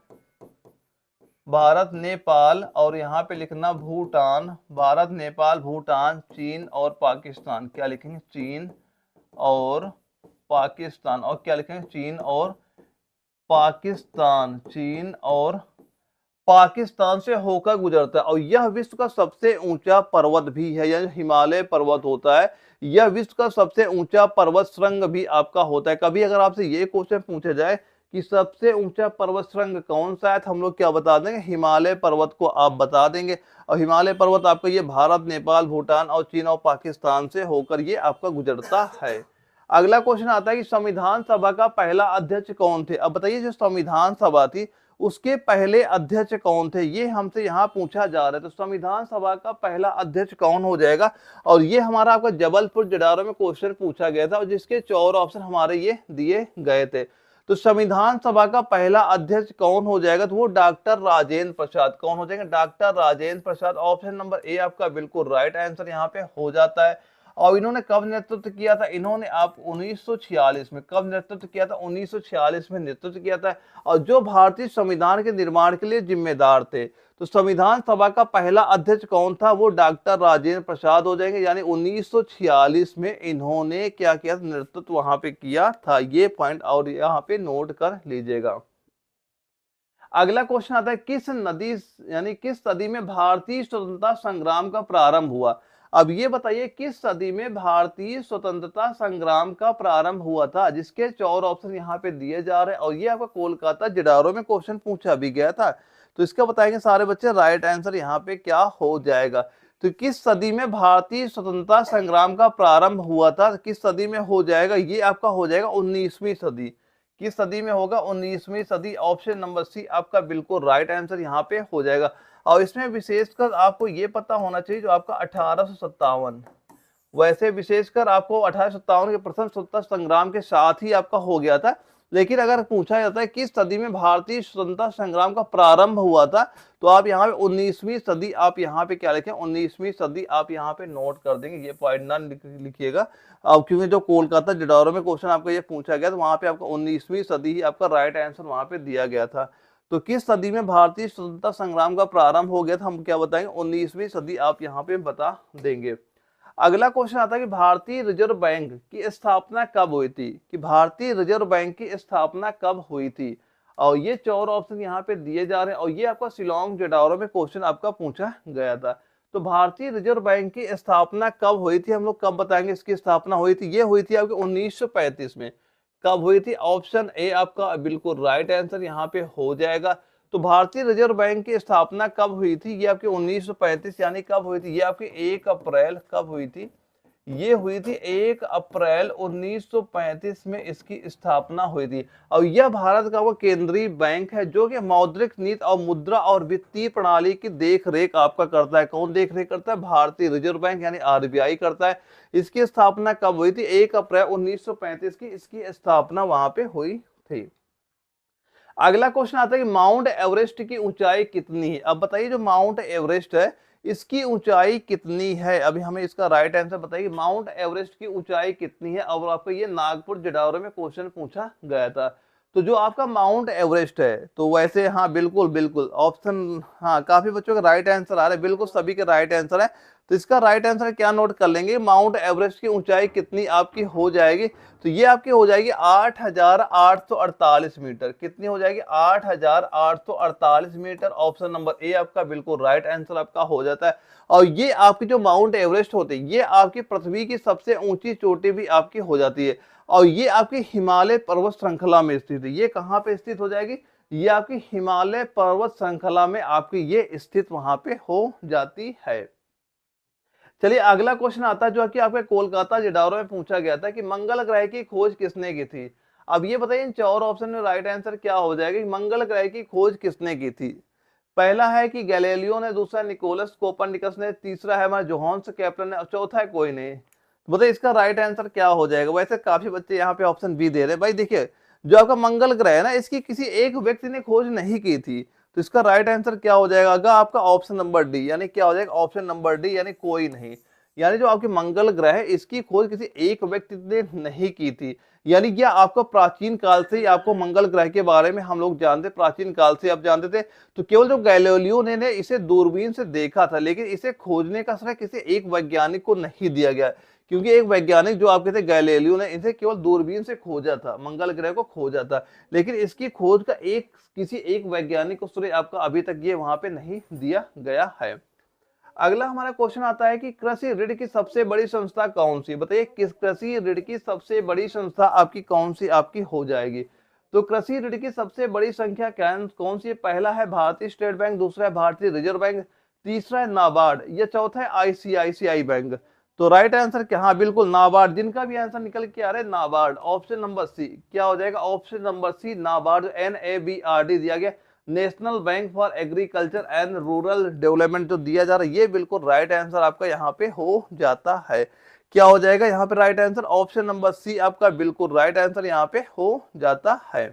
भारत नेपाल, और यहाँ पे लिखना भूटान, भारत नेपाल भूटान चीन और पाकिस्तान। क्या लिखेंगे? चीन और पाकिस्तान। और क्या लिखेंगे? चीन और पाकिस्तान। चीन और पाकिस्तान से होकर गुजरता है। और यह विश्व का सबसे ऊंचा पर्वत भी है, यानी हिमालय पर्वत होता है। यह विश्व का सबसे ऊंचा पर्वत श्रृंग भी आपका होता है। कभी अगर आपसे ये क्वेश्चन पूछा जाए कि सबसे ऊंचा पर्वत श्रृंग कौन सा है, तो हम लोग क्या बता देंगे? हिमालय पर्वत को आप बता देंगे। और हिमालय पर्वत आपका ये भारत नेपाल भूटान और चीन और पाकिस्तान से होकर ये आपका गुजरता है। अगला क्वेश्चन आता है कि संविधान सभा का पहला अध्यक्ष कौन थे? अब बताइए, जो संविधान सभा थी उसके पहले अध्यक्ष कौन थे, ये हमसे यहाँ पूछा जा रहा है। तो संविधान सभा का पहला अध्यक्ष कौन हो जाएगा? और ये हमारा आपका जबलपुर जडारो में क्वेश्चन पूछा गया था, और जिसके 4 ऑप्शन हमारे ये दिए गए थे। तो संविधान सभा का पहला अध्यक्ष कौन हो जाएगा? तो वो डॉक्टर राजेंद्र प्रसाद। कौन हो जाएंगे? Doctor Rajendra Prasad. Option number A आपका बिल्कुल राइट आंसर यहाँ पे हो जाता है। और इन्होंने कब नेतृत्व किया था? इन्होंने आप 1946 में, कब नेतृत्व किया था? 1946 में नेतृत्व किया था। और जो भारतीय संविधान के निर्माण के लिए जिम्मेदार थे, तो संविधान सभा का पहला अध्यक्ष कौन था? वो डॉक्टर राजेंद्र प्रसाद हो जाएंगे। यानी 1946 में इन्होंने क्या किया? नेतृत्व वहां पे किया था। ये पॉइंट और यहाँ पे नोट कर लीजिएगा। अगला क्वेश्चन आता है, किस नदी यानी किस सदी में भारतीय स्वतंत्रता संग्राम का प्रारंभ हुआ? अब ये बताइए, किस सदी में भारतीय स्वतंत्रता संग्राम का प्रारंभ हुआ था? जिसके 4 ऑप्शन यहाँ पे दिए जा रहे हैं। और ये आपका कोलकाता जडारो में क्वेश्चन पूछा भी गया था। तो इसका बताएंगे सारे बच्चे, राइट आंसर यहाँ पे क्या हो जाएगा? तो किस सदी में भारतीय स्वतंत्रता संग्राम का प्रारंभ हुआ था? किस सदी में हो जाएगा? ये आपका हो जाएगा 19वीं सदी। किस सदी में होगा? 19वीं सदी। ऑप्शन नंबर सी आपका बिल्कुल राइट आंसर यहाँ पे हो जाएगा। और इसमें विशेषकर आपको ये पता होना चाहिए, जो आपका 1857, वैसे विशेषकर आपको 1857 के प्रथम स्वतंत्रता संग्राम के साथ ही आपका हो गया था। लेकिन अगर पूछा जाता है किस सदी में भारतीय स्वतंत्रता संग्राम का प्रारंभ हुआ था, तो आप यहाँ पे 19वीं सदी आप यहाँ पे क्या लिखें? 19वीं सदी आप यहाँ पे नोट कर देंगे। ये पॉइंट ना लिखिएगा, अब क्योंकि जो कोलकाता जडारो में क्वेश्चन आपका ये पूछा गया, तो वहां पे आपका 19वीं सदी ही आपका राइट आंसर वहां पे दिया गया था। तो किस सदी में भारतीय स्वतंत्रता संग्राम का प्रारंभ हो गया था, हम क्या बताएंगे? 19वीं सदी आप यहाँ पे बता देंगे। अगला क्वेश्चन आता है कि भारतीय रिजर्व बैंक की स्थापना कब हुई थी? कि भारतीय रिजर्व बैंक की स्थापना कब हुई थी? और ये 4 ऑप्शन यहाँ पे दिए जा रहे हैं। और ये आपका शिलोंग जडारो में क्वेश्चन आपका पूछा गया था। तो भारतीय रिजर्व बैंक की स्थापना कब हुई थी, हम लोग कब बताएंगे इसकी स्थापना हुई थी? ये हुई थी आपके 1935 में। कब हुई थी? ऑप्शन ए आपका बिल्कुल राइट आंसर यहाँ पे हो जाएगा। तो भारतीय रिजर्व बैंक की स्थापना कब हुई थी? ये आपकी 1935, यानी कब हुई थी? ये आपकी 1 अप्रैल, कब हुई थी? ये हुई थी 1 अप्रैल 1935 में इसकी स्थापना हुई थी। और यह भारत का वो केंद्रीय बैंक है जो कि मौद्रिक नीति और मुद्रा और वित्तीय प्रणाली की देख रेख आपका करता है। कौन देख रेख करता है? भारतीय रिजर्व बैंक यानी आरबीआई करता है। इसकी स्थापना कब हुई थी? 1 अप्रैल 1935 की इसकी स्थापना वहां पे हुई थी। अगला क्वेश्चन आता है कि माउंट एवरेस्ट की ऊंचाई कितनी है? अब बताइए, जो माउंट एवरेस्ट है इसकी ऊंचाई कितनी है? अभी हमें इसका राइट आंसर बताइए, माउंट एवरेस्ट की ऊंचाई कितनी है? और आपको ये नागपुर जडारो में क्वेश्चन पूछा गया था। तो जो आपका माउंट एवरेस्ट है, तो वैसे हाँ बिल्कुल बिल्कुल ऑप्शन, हाँ काफी बच्चों का राइट आंसर आ रहा है, बिल्कुल सभी के राइट आंसर है। तो इसका राइट आंसर क्या नोट कर लेंगे? माउंट एवरेस्ट की ऊंचाई कितनी आपकी हो जाएगी? तो ये आपकी हो जाएगी 8,848 मीटर। कितनी हो जाएगी? 8,848 मीटर। ऑप्शन नंबर ए आपका बिल्कुल राइट आंसर आपका हो जाता है। और ये आपकी जो माउंट एवरेस्ट होते हैं, ये आपकी पृथ्वी की सबसे ऊंची चोटी भी आपकी हो जाती है। और ये आपकी हिमालय पर्वत श्रृंखला में स्थित है। ये कहाँ पे स्थित हो जाएगी? ये आपकी हिमालय पर्वत श्रृंखला में आपकी ये स्थित वहां पे हो जाती है। चलिए अगला क्वेश्चन आता है, जो कि आपके कोलकाता जडारो में पूछा गया था कि मंगल ग्रह की खोज किसने की थी? अब ये बताइए इन चार ऑप्शन में राइट आंसर क्या हो जाएगा कि मंगल ग्रह की खोज किसने की थी। पहला है कि गैलीलियो ने, दूसरा निकोलस कोपरनिकस ने, तीसरा है हमारा जोहान्स केपलर ने और चौथा है कोई नहीं। तो बताइए इसका राइट आंसर क्या हो जाएगा। वैसे काफी बच्चे यहाँ पे ऑप्शन बी दे रहे हैं। भाई देखिए जो आपका मंगल ग्रह है ना, इसकी किसी एक व्यक्ति ने खोज नहीं की थी, तो इसका राइट आंसर क्या हो जाएगा अगर आपका ऑप्शन नंबर डी, यानी क्या हो जाएगा ऑप्शन नंबर डी, यानी कोई नहीं। यानी जो आपके मंगल ग्रह है इसकी खोज किसी एक व्यक्ति ने नहीं की थी। यानी क्या आपको प्राचीन काल से ही आपको मंगल ग्रह के बारे में हम लोग जानते, प्राचीन काल से आप जानते थे। तो केवल जो गैलीलियो ने इसे दूरबीन से देखा था, लेकिन इसे खोजने का श्रेय किसी एक वैज्ञानिक को नहीं दिया गया, क्योंकि एक वैज्ञानिक जो आपके थे गैलीलियो ने इसे केवल दूरबीन से खोजा था, मंगल ग्रह को खोजा था, लेकिन इसकी खोज का किसी एक वैज्ञानिक को श्रेय आपका अभी तक ये वहां पे नहीं दिया गया है। अगला हमारा क्वेश्चन आता है कि कृषि ऋण की सबसे बड़ी संस्था कौन सी। बताइए किस कृषि ऋण की सबसे बड़ी संस्था आपकी कौन सी आपकी हो जाएगी। तो कृषि ऋण की सबसे बड़ी संख्या कौन सी है। पहला है भारतीय स्टेट बैंक, दूसरा है भारतीय रिजर्व बैंक, तीसरा है नाबार्ड या चौथा है आईसीआईसीआई बैंक। तो राइट आंसर क्या, हाँ बिल्कुल नाबार्ड, जिनका भी आंसर निकल के आ रहा है नाबार्ड, ऑप्शन नंबर सी क्या हो जाएगा, option number C NABARD, NABRD दिया गया, national bank for agriculture and rural development जो दिया जा रहा है, ये बिल्कुल राइट आंसर आपका यहाँ पे हो जाता है। क्या हो जाएगा यहाँ पे right answer, option number C आपका बिल्कुल राइट आंसर यहाँ पे हो जाता है।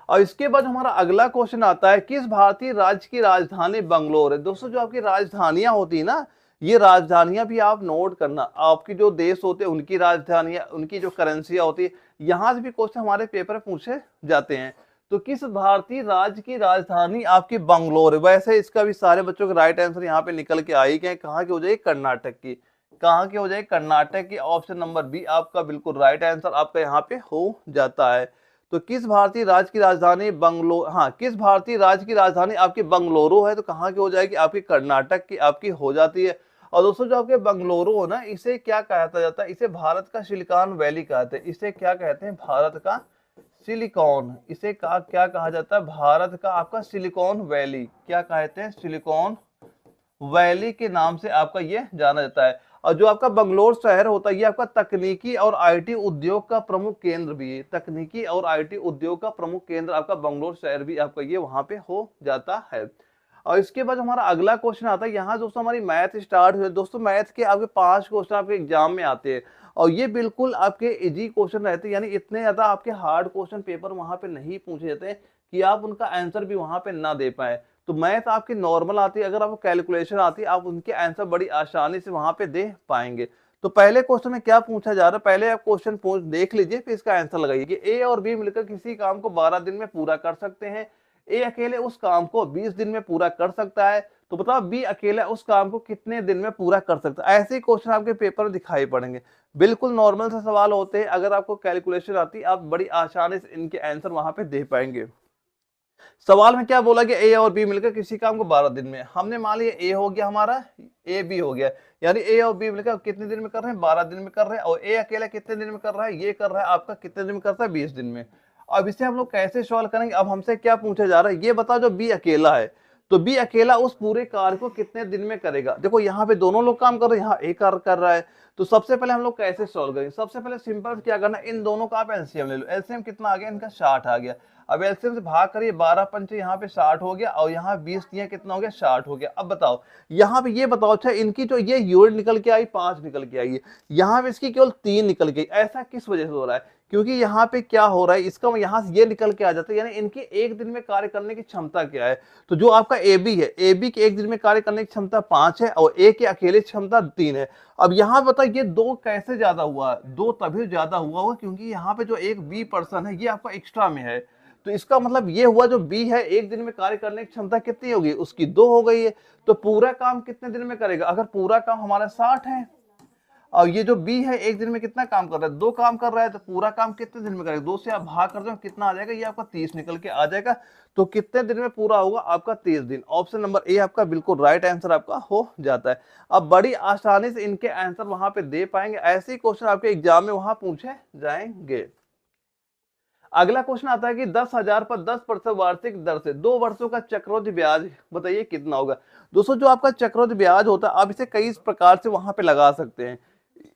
और इसके बाद हमारा अगला क्वेश्चन आता है किस भारतीय राज्य की राजधानी बंगलोर है। दोस्तों जो आपकी राजधानियां होती है ना, ये राजधानियां भी आप नोट करना, आपकी जो देश होते हैं उनकी राजधानियां, उनकी जो करेंसियां होती है, यहां से भी क्वेश्चन हमारे पेपर में पूछे जाते हैं। तो किस भारतीय राज्य की राजधानी आपकी बंगलोर है। वैसे इसका भी सारे बच्चों का राइट आंसर यहाँ पे निकल के आ ही गए, कहाँ की हो जाएगी, कर्नाटक की, कहाँ की हो जाएगी, कर्नाटक की, ऑप्शन नंबर बी आपका बिल्कुल राइट आंसर आपका यहाँ पे हो जाता है। तो किस भारतीय राज्य की राजधानी बंगलोर, हाँ किस भारतीय राज्य की राजधानी आपकी बंगलुरु है, तो कहाँ की हो जाएगी आपकी कर्नाटक की आपकी हो जाती है। और दोस्तों जो आपके बंगलुरु हो ना, इसे क्या कहता जाता है, इसे भारत का सिलिकॉन वैली कहते हैं। इसे क्या कहते हैं, भारत का सिलिकॉन, इसे क्या कहा जाता है, भारत का आपका सिलिकॉन वैली, क्या कहते हैं, सिलिकॉन वैली के नाम से आपका ये जाना जाता है। और जो आपका बंगलोर शहर होता है ये आपका तकनीकी और आईटी उद्योग का प्रमुख केंद्र भी है, तकनीकी और आईटी उद्योग का प्रमुख केंद्र आपका बंगलोर शहर भी आपका ये वहां पे हो जाता है। और इसके बाद हमारा अगला क्वेश्चन आता है, यहाँ दोस्तों हमारी मैथ स्टार्ट हुई। दोस्तों मैथ के आपके 5 क्वेश्चन आपके एग्जाम में आते हैं और ये बिल्कुल आपके इजी क्वेश्चन रहते हैं, यानी इतने ज्यादा आपके हार्ड क्वेश्चन पेपर वहां पे नहीं पूछे जाते हैं कि आप उनका आंसर भी वहां पे ना दे पाए। तो मैथ आपकी नॉर्मल आती है, अगर आपको कैलकुलेशन आती है आप उनके आंसर बड़ी आसानी से वहां पे दे पाएंगे। तो पहले क्वेश्चन में क्या पूछा जा रहा है, पहले आप क्वेश्चन पूछ देख लीजिए फिर इसका आंसर लगाइए कि ए और बी मिलकर किसी काम को 12 दिन में पूरा कर सकते हैं। ए अकेले उस काम को 20 दिन में पूरा कर सकता है, तो बताओ बी अकेला उस काम को कितने दिन में पूरा कर सकता है। ऐसे क्वेश्चन आपके पेपर में दिखाई पड़ेंगे, बिल्कुल नॉर्मल से सवाल होते हैं। अगर आपको कैलकुलेशन आती है आप बड़ी आसानी से इनके आंसर वहां पे दे पाएंगे। सवाल में क्या बोला गया, ए और बी मिलकर किसी काम को 12 दिन में, हमने मान लिया ए हो गया हमारा, ए बी हो गया, यानी ए और बी मिलकर कितने दिन में कर रहे हैं, 12 दिन में कर रहे हैं। और ए अकेला कितने दिन में कर रहा है, ये कर रहा है आपका कितने दिन में करता है, 20 दिन में। अब इसे हम लोग कैसे सॉल्व करेंगे, अब हमसे क्या पूछा जा रहा है, ये बताओ जो बी अकेला है, तो बी अकेला उस पूरे कार्य को कितने दिन में करेगा। देखो यहाँ पे दोनों लोग काम कर रहे हैं, यहाँ ए कार्य कर रहा है, तो सबसे पहले हम लोग कैसे सॉल्व करेंगे, सबसे पहले सिंपल क्या करना, इन दोनों का आप एलसीएम ले लो। एलसीएम कितना आ गया इनका, 60 आ गया। अब एलसीएम से भाग करिए, 12 पंचे यहाँ पे 60 हो गया और यहाँ 20 दिया कितना हो गया, 60 हो गया। अब बताओ यहाँ पे ये बताओ, अच्छा इनकी जो ये यूनिट निकल के आई 5 निकल के आई है, यहाँ पे इसकी केवल 3 निकल गई, ऐसा किस वजह से हो रहा है, क्योंकि यहाँ पे क्या हो रहा है, इसका यहाँ से ये निकल के आ जाता है, यानी इनकी एक दिन में कार्य करने की क्षमता क्या है। तो जो आपका ए बी है, ए बी की एक दिन में कार्य करने की क्षमता 5 है और ए की अकेले क्षमता 3 है। अब यहाँ बताइए ये 2 कैसे ज्यादा हुआ, 2 तभी ज्यादा हुआ होगा क्योंकि यहाँ पे जो एक बी पर्सन है ये आपका एक्स्ट्रा में है। तो इसका मतलब ये हुआ जो बी है एक दिन में कार्य करने की क्षमता कितनी होगी, उसकी 2 हो गई है। तो पूरा काम कितने दिन में करेगा, अगर पूरा काम हमारा 60 है और ये जो बी है एक दिन में कितना काम कर रहा है, 2 काम कर रहा है, तो पूरा काम कितने दिन में करेगा, 2 से आप भाग कर दो कितना आ जाएगा, ये आपका 30 निकल के आ जाएगा। तो कितने दिन में पूरा होगा आपका, 30 दिन। ऑप्शन नंबर ए आपका बिल्कुल राइट आंसर आपका हो जाता है। अब बड़ी आसानी से इनके आंसर वहां पे दे पाएंगे, ऐसे ही क्वेश्चन आपके एग्जाम में वहां पूछे जाएंगे। अगला क्वेश्चन आता है कि 10,000 पर 10% वार्षिक दर से 2 वर्षों का चक्रवृद्धि ब्याज बताइए कितना होगा। दोस्तों जो आपका चक्रवृद्धि ब्याज होता है आप इसे कई प्रकार से वहां पे लगा सकते हैं।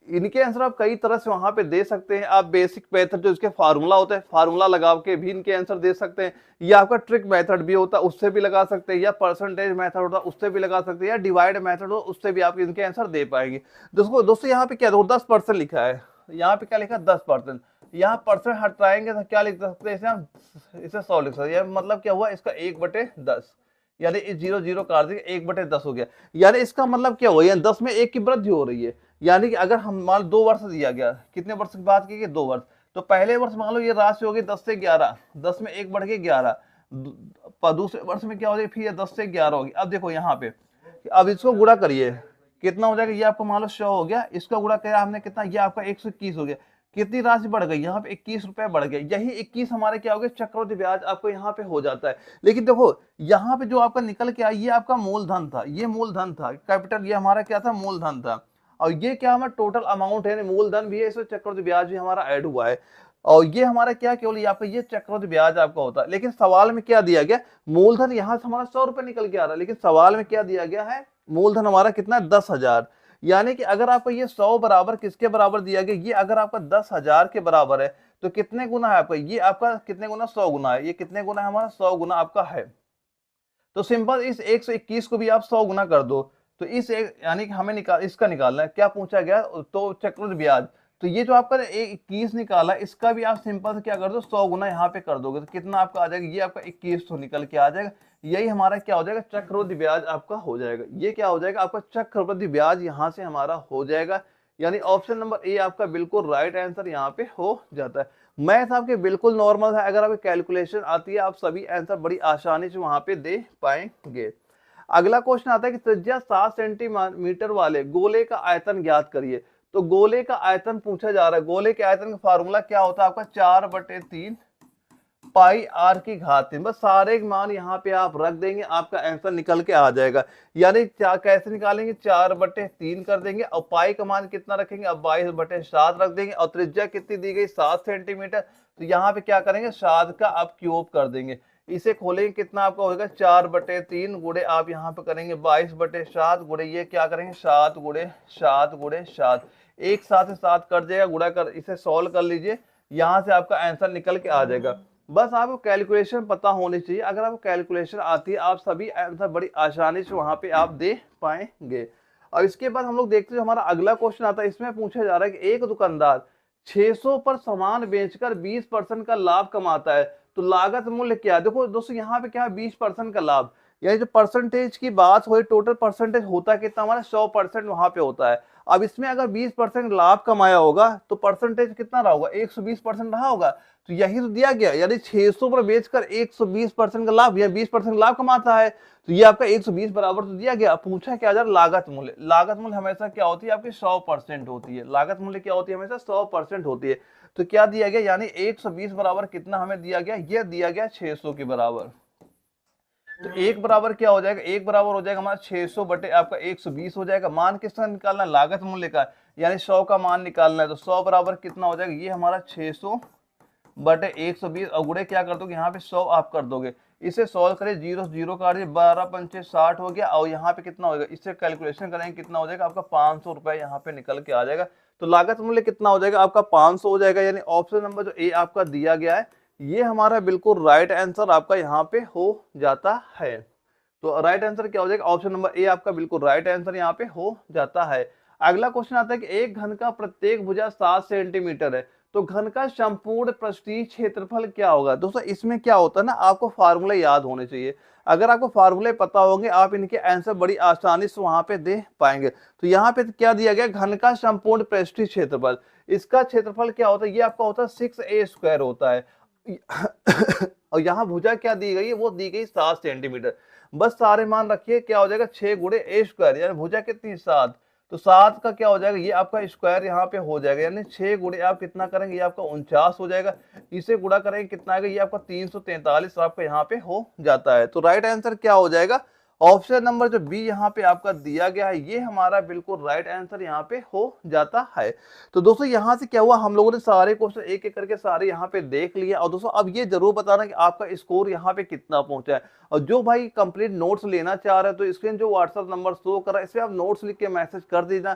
इनके आंसर आप कई तरह से वहां पे दे सकते हैं। आप बेसिक मेथड जो इसके फार्मूला होता है, फार्मूला लगा के भी इनके आंसर दे सकते हैं, या आपका ट्रिक मेथड भी होता है उससे भी लगा सकते हैं, या परसेंटेज मेथड होता है उससे भी लगा सकते हैं, या डिवाइड मेथड हो उससे भी आप इनके आंसर दे पाएंगे। दोस्तों यहाँ पे क्या 10% लिखा है, यहाँ पे क्या लिखा है 10%, यहाँ परसेंट हटाएंगे तो क्या लिख सकते हैं इसे हम, इसे 100 लिख सकते हैं। मतलब क्या हुआ इसका 1/10, यानी इस 0 0 काट देंगे 1/10 हो गया। यानी इसका मतलब क्या हुआ, यानी 10 में 1 की वृद्धि हो रही है। यानी कि अगर हम मान 2 वर्ष दिया गया, कितने वर्ष की बात की 2 वर्ष, तो पहले वर्ष मान लो ये राशि होगी 10 से 11, 10 में 1 बढ़ के 11, दूसरे वर्ष में क्या हो जाएगी फिर ये 10 से 11 होगी। अब देखो यहाँ पे, अब इसको गुणा करिए, कितना हो जाएगा, ये आपको मान लो 100 हो गया, इसका गुणा किया हमने कितना, ये आपका 121 हो गया। कितनी राशि बढ़ गई, यहाँ पे 21 रुपए बढ़ गया। यही 21 हमारे क्या हो गया, चक्रवृद्धि ब्याज आपको यहाँ पे हो जाता है। लेकिन देखो यहाँ पे जो आपका निकल के आया, ये आपका मूलधन था, ये मूलधन था, कैपिटल ये हमारा क्या था, मूलधन था। और ये क्या हमारा टोटल अमाउंट है, मूलधन भी है, इसमें चक्रवृद्धि ब्याज भी हमारा ऐड हुआ है। और ये हमारा क्या, केवल यहाँ पे ये चक्रवृद्धि ब्याज आपका होता है। लेकिन सवाल में क्या दिया गया, मूलधन यहाँ से हमारा 100 रुपए निकल के आ रहा है, लेकिन सवाल में क्या दिया गया है, मूलधन हमारा कितना है 10,000। यानी कि अगर आपको ये 100 बराबर किसके बराबर दिया गया, ये अगर आपका 10,000 के बराबर है तो कितने गुना है आपका, ये आपका कितने गुना, 100 गुना है। ये कितने गुना है हमारा, 100 गुना आपका है। तो सिंपल इस 121 को भी आप 100 गुना कर दो, तो इस एक यानी कि हमें इसका निकालना है, क्या पूछा गया, तो चक्रवृद्धि ब्याज। तो ये जो आपका 21 निकाला, इसका भी आप सिंपल से क्या कर दो, 100 गुना यहाँ पे कर दोगे तो कितना आपका आ जाएगा, ये आपका 21 निकल के आ जाएगा। यही हमारा क्या हो जाएगा, चक्रवृद्धि ब्याज आपका हो जाएगा। ये क्या हो जाएगा आपका, चक्रवृद्धि ब्याज यहाँ से हमारा हो जाएगा। यानी ऑप्शन नंबर ए आपका बिल्कुल राइट आंसर यहाँ पे हो जाता है। मैथ आपके बिल्कुल नॉर्मल है, अगर आपकी कैलकुलेशन आती है आप सभी आंसर बड़ी आसानी से वहां पे दे पाएंगे। अगला क्वेश्चन आता है कि त्रिज्या 7 सेंटीमीटर वाले गोले का आयतन ज्ञात करिए। तो गोले का आयतन पूछा जा रहा है। गोले के आयतन का फार्मूला क्या होता है आपका, 4/3 पाई आर की घात 3। बस सारे मान यहाँ पे आप रख देंगे, आपका आंसर निकल के आ जाएगा। यानी कैसे निकालेंगे, 4/3 कर देंगे, और पाई का मान कितना रखेंगे, अब 22/7 रख देंगे, और त्रिज्या कितनी दी गई 7 सेंटीमीटर। तो यहाँ पे क्या करेंगे, 7 का आप क्यूब कर देंगे, इसे खोलेंगे कितना आपका होगा 4/3 गुड़े आप यहाँ पे करेंगे 22/7 गुड़े ये क्या करेंगे 7 गुड़े 7 गुड़े 7, एक साथ से 7 कर जाएगा, गुड़ा कर इसे सॉल्व कर लीजिए, यहाँ से आपका आंसर निकल के आ जाएगा। बस आपको कैलकुलेशन पता होनी चाहिए, अगर आपको कैलकुलेशन आती है आप सभी आंसर बड़ी आसानी से वहां पे आप दे पाएंगे। और इसके बाद हम लोग देखते हैं हमारा अगला क्वेश्चन आता है। इसमें पूछा जा रहा है कि एक दुकानदार 600 पर सामान बेचकर 20% का लाभ कमाता है, तो लागत मूल्य क्या है। देखो दोस्तों यहाँ पे क्या है 20% का लाभ, यानी जो परसेंटेज की बात हो, टोटल परसेंटेज होता है कितना हमारा 100% वहां पे होता है। अब इसमें अगर 20% लाभ कमाया होगा तो परसेंटेज कितना रहा होगा, 120% रहा होगा। तो यही तो दिया गया, यानी 600 पर बेचकर 120% का लाभ या 20% लाभ कमाता है, तो ये आपका 120 बराबर तो दिया गया। पूछा क्या जा रहा, लागत मूल्य। लागत मूल्य हमेशा क्या होती है आपकी 100% होती है, लागत मूल्य क्या होती है हमेशा 100% होती है। तो क्या दिया गया, यानी 120 बराबर कितना हमें दिया गया, ये दिया गया 600 के बराबर। तो एक बराबर क्या हो जाएगा, एक बराबर हो जाएगा हमारा 600 बटे आपका 120 हो जाएगा। मान किसका निकालना है, लागत मूल्य का, यानी 100 का मान निकालना है। तो 100 बराबर कितना हो जाएगा, ये हमारा 600 बटे 120, और गुड़े क्या कर दोगे यहाँ पे 100 आप कर दोगे, इसे सॉल्व करें, 0 0 काट दिए, 12×5 60 हो गया। और यहाँ पे कितना होगा, इससे कैलकुलेशन करेंगे कितना हो जाएगा आपका 500 रुपए यहाँ पे निकल के आ जाएगा। तो लागत मूल्य कितना हो जाएगा आपका 500 हो जाएगा। यानी ऑप्शन नंबर जो ए आपका दिया गया है ये हमारा बिल्कुल राइट आंसर आपका यहाँ पे हो जाता है। तो राइट आंसर क्या हो जाएगा, ऑप्शन नंबर ए आपका बिल्कुल राइट आंसर यहाँ पे हो जाता है। अगला क्वेश्चन आता है कि एक घन का प्रत्येक भुजा 7 सेंटीमीटर है, तो घन का संपूर्ण पृष्ठीय क्षेत्रफल क्या होगा। दोस्तों इसमें क्या होता है ना, आपको फार्मूले याद होने चाहिए। अगर आपको फार्मूले पता होंगे आप इनके आंसर बड़ी आसानी से वहां पे दे पाएंगे। तो यहाँ पे क्या दिया गया, घन का संपूर्ण पृष्ठीय क्षेत्रफल, इसका क्षेत्रफल क्या होता है, ये आपका होता है 6a² होता है। और यहाँ भुजा क्या दी गई है, वो दी गई 7 सेंटीमीटर। बस सारे मान रखिए, क्या हो जाएगा 6 गुणे a², यानी भुजा कितनी 7, तो 7 का क्या हो जाएगा, ये आपका स्क्वायर यहाँ पे हो जाएगा, यानी 6 गुणे आप कितना करेंगे, ये आपका 49 हो जाएगा। इसे गुणा करेंगे कितना आएगा, ये आपका 343 आपका यहाँ पे हो जाता है। तो राइट आंसर क्या हो जाएगा, ऑप्शन नंबर जो बी यहाँ पे आपका दिया गया है ये हमारा बिल्कुल राइट आंसर यहाँ पे हो जाता है। तो दोस्तों यहाँ से क्या हुआ, हम लोगों ने सारे क्वेश्चन एक एक करके सारे यहाँ पे देख लिए। और दोस्तों अब ये जरूर बताना कि आपका स्कोर यहाँ पे कितना पहुंचा है। और जो भाई कंप्लीट नोट्स लेना चाह रहे हैं तो स्क्रीन जो व्हाट्सएप नंबर शो कर रहा है इस पे आप नोट्स लिख के मैसेज कर दीजिए।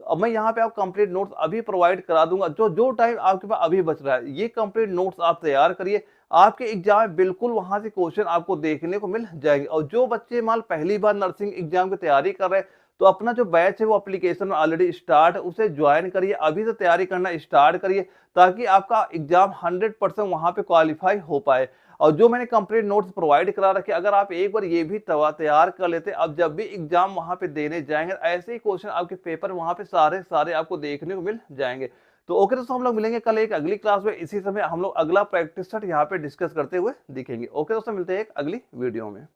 अब मैं यहाँ पे आप कंप्लीट नोट्स अभी प्रोवाइड करा दूंगा। जो जो टाइम आपके पास अभी बच रहा है, ये कंप्लीट नोट्स आप तैयार करिए। आपके एग्जाम में बिल्कुल वहां से क्वेश्चन आपको देखने को मिल जाएंगे। और जो बच्चे मान पहली बार नर्सिंग एग्जाम की तैयारी कर रहे हैं, तो अपना जो बैच है वो एप्लीकेशन में ऑलरेडी स्टार्ट है, उसे ज्वाइन करिए, अभी से तैयारी करना स्टार्ट करिए, ताकि आपका एग्जाम 100% वहां पे क्वालिफाई हो पाए। और जो मैंने कंप्लीट नोट्स प्रोवाइड करा रखे, अगर आप एक बार ये भी तैयार कर लेते, अब जब भी एग्जाम वहां पे देने जाएंगे, ऐसे ही क्वेश्चन आपके पेपर वहां पे सारे सारे आपको देखने को मिल जाएंगे। तो ओके दोस्तों, हम लोग मिलेंगे कल एक अगली क्लास में, इसी समय हम लोग अगला प्रैक्टिस सेट यहाँ पे डिस्कस करते हुए दिखेंगे। ओके दोस्तों, मिलते हैं एक अगली वीडियो में।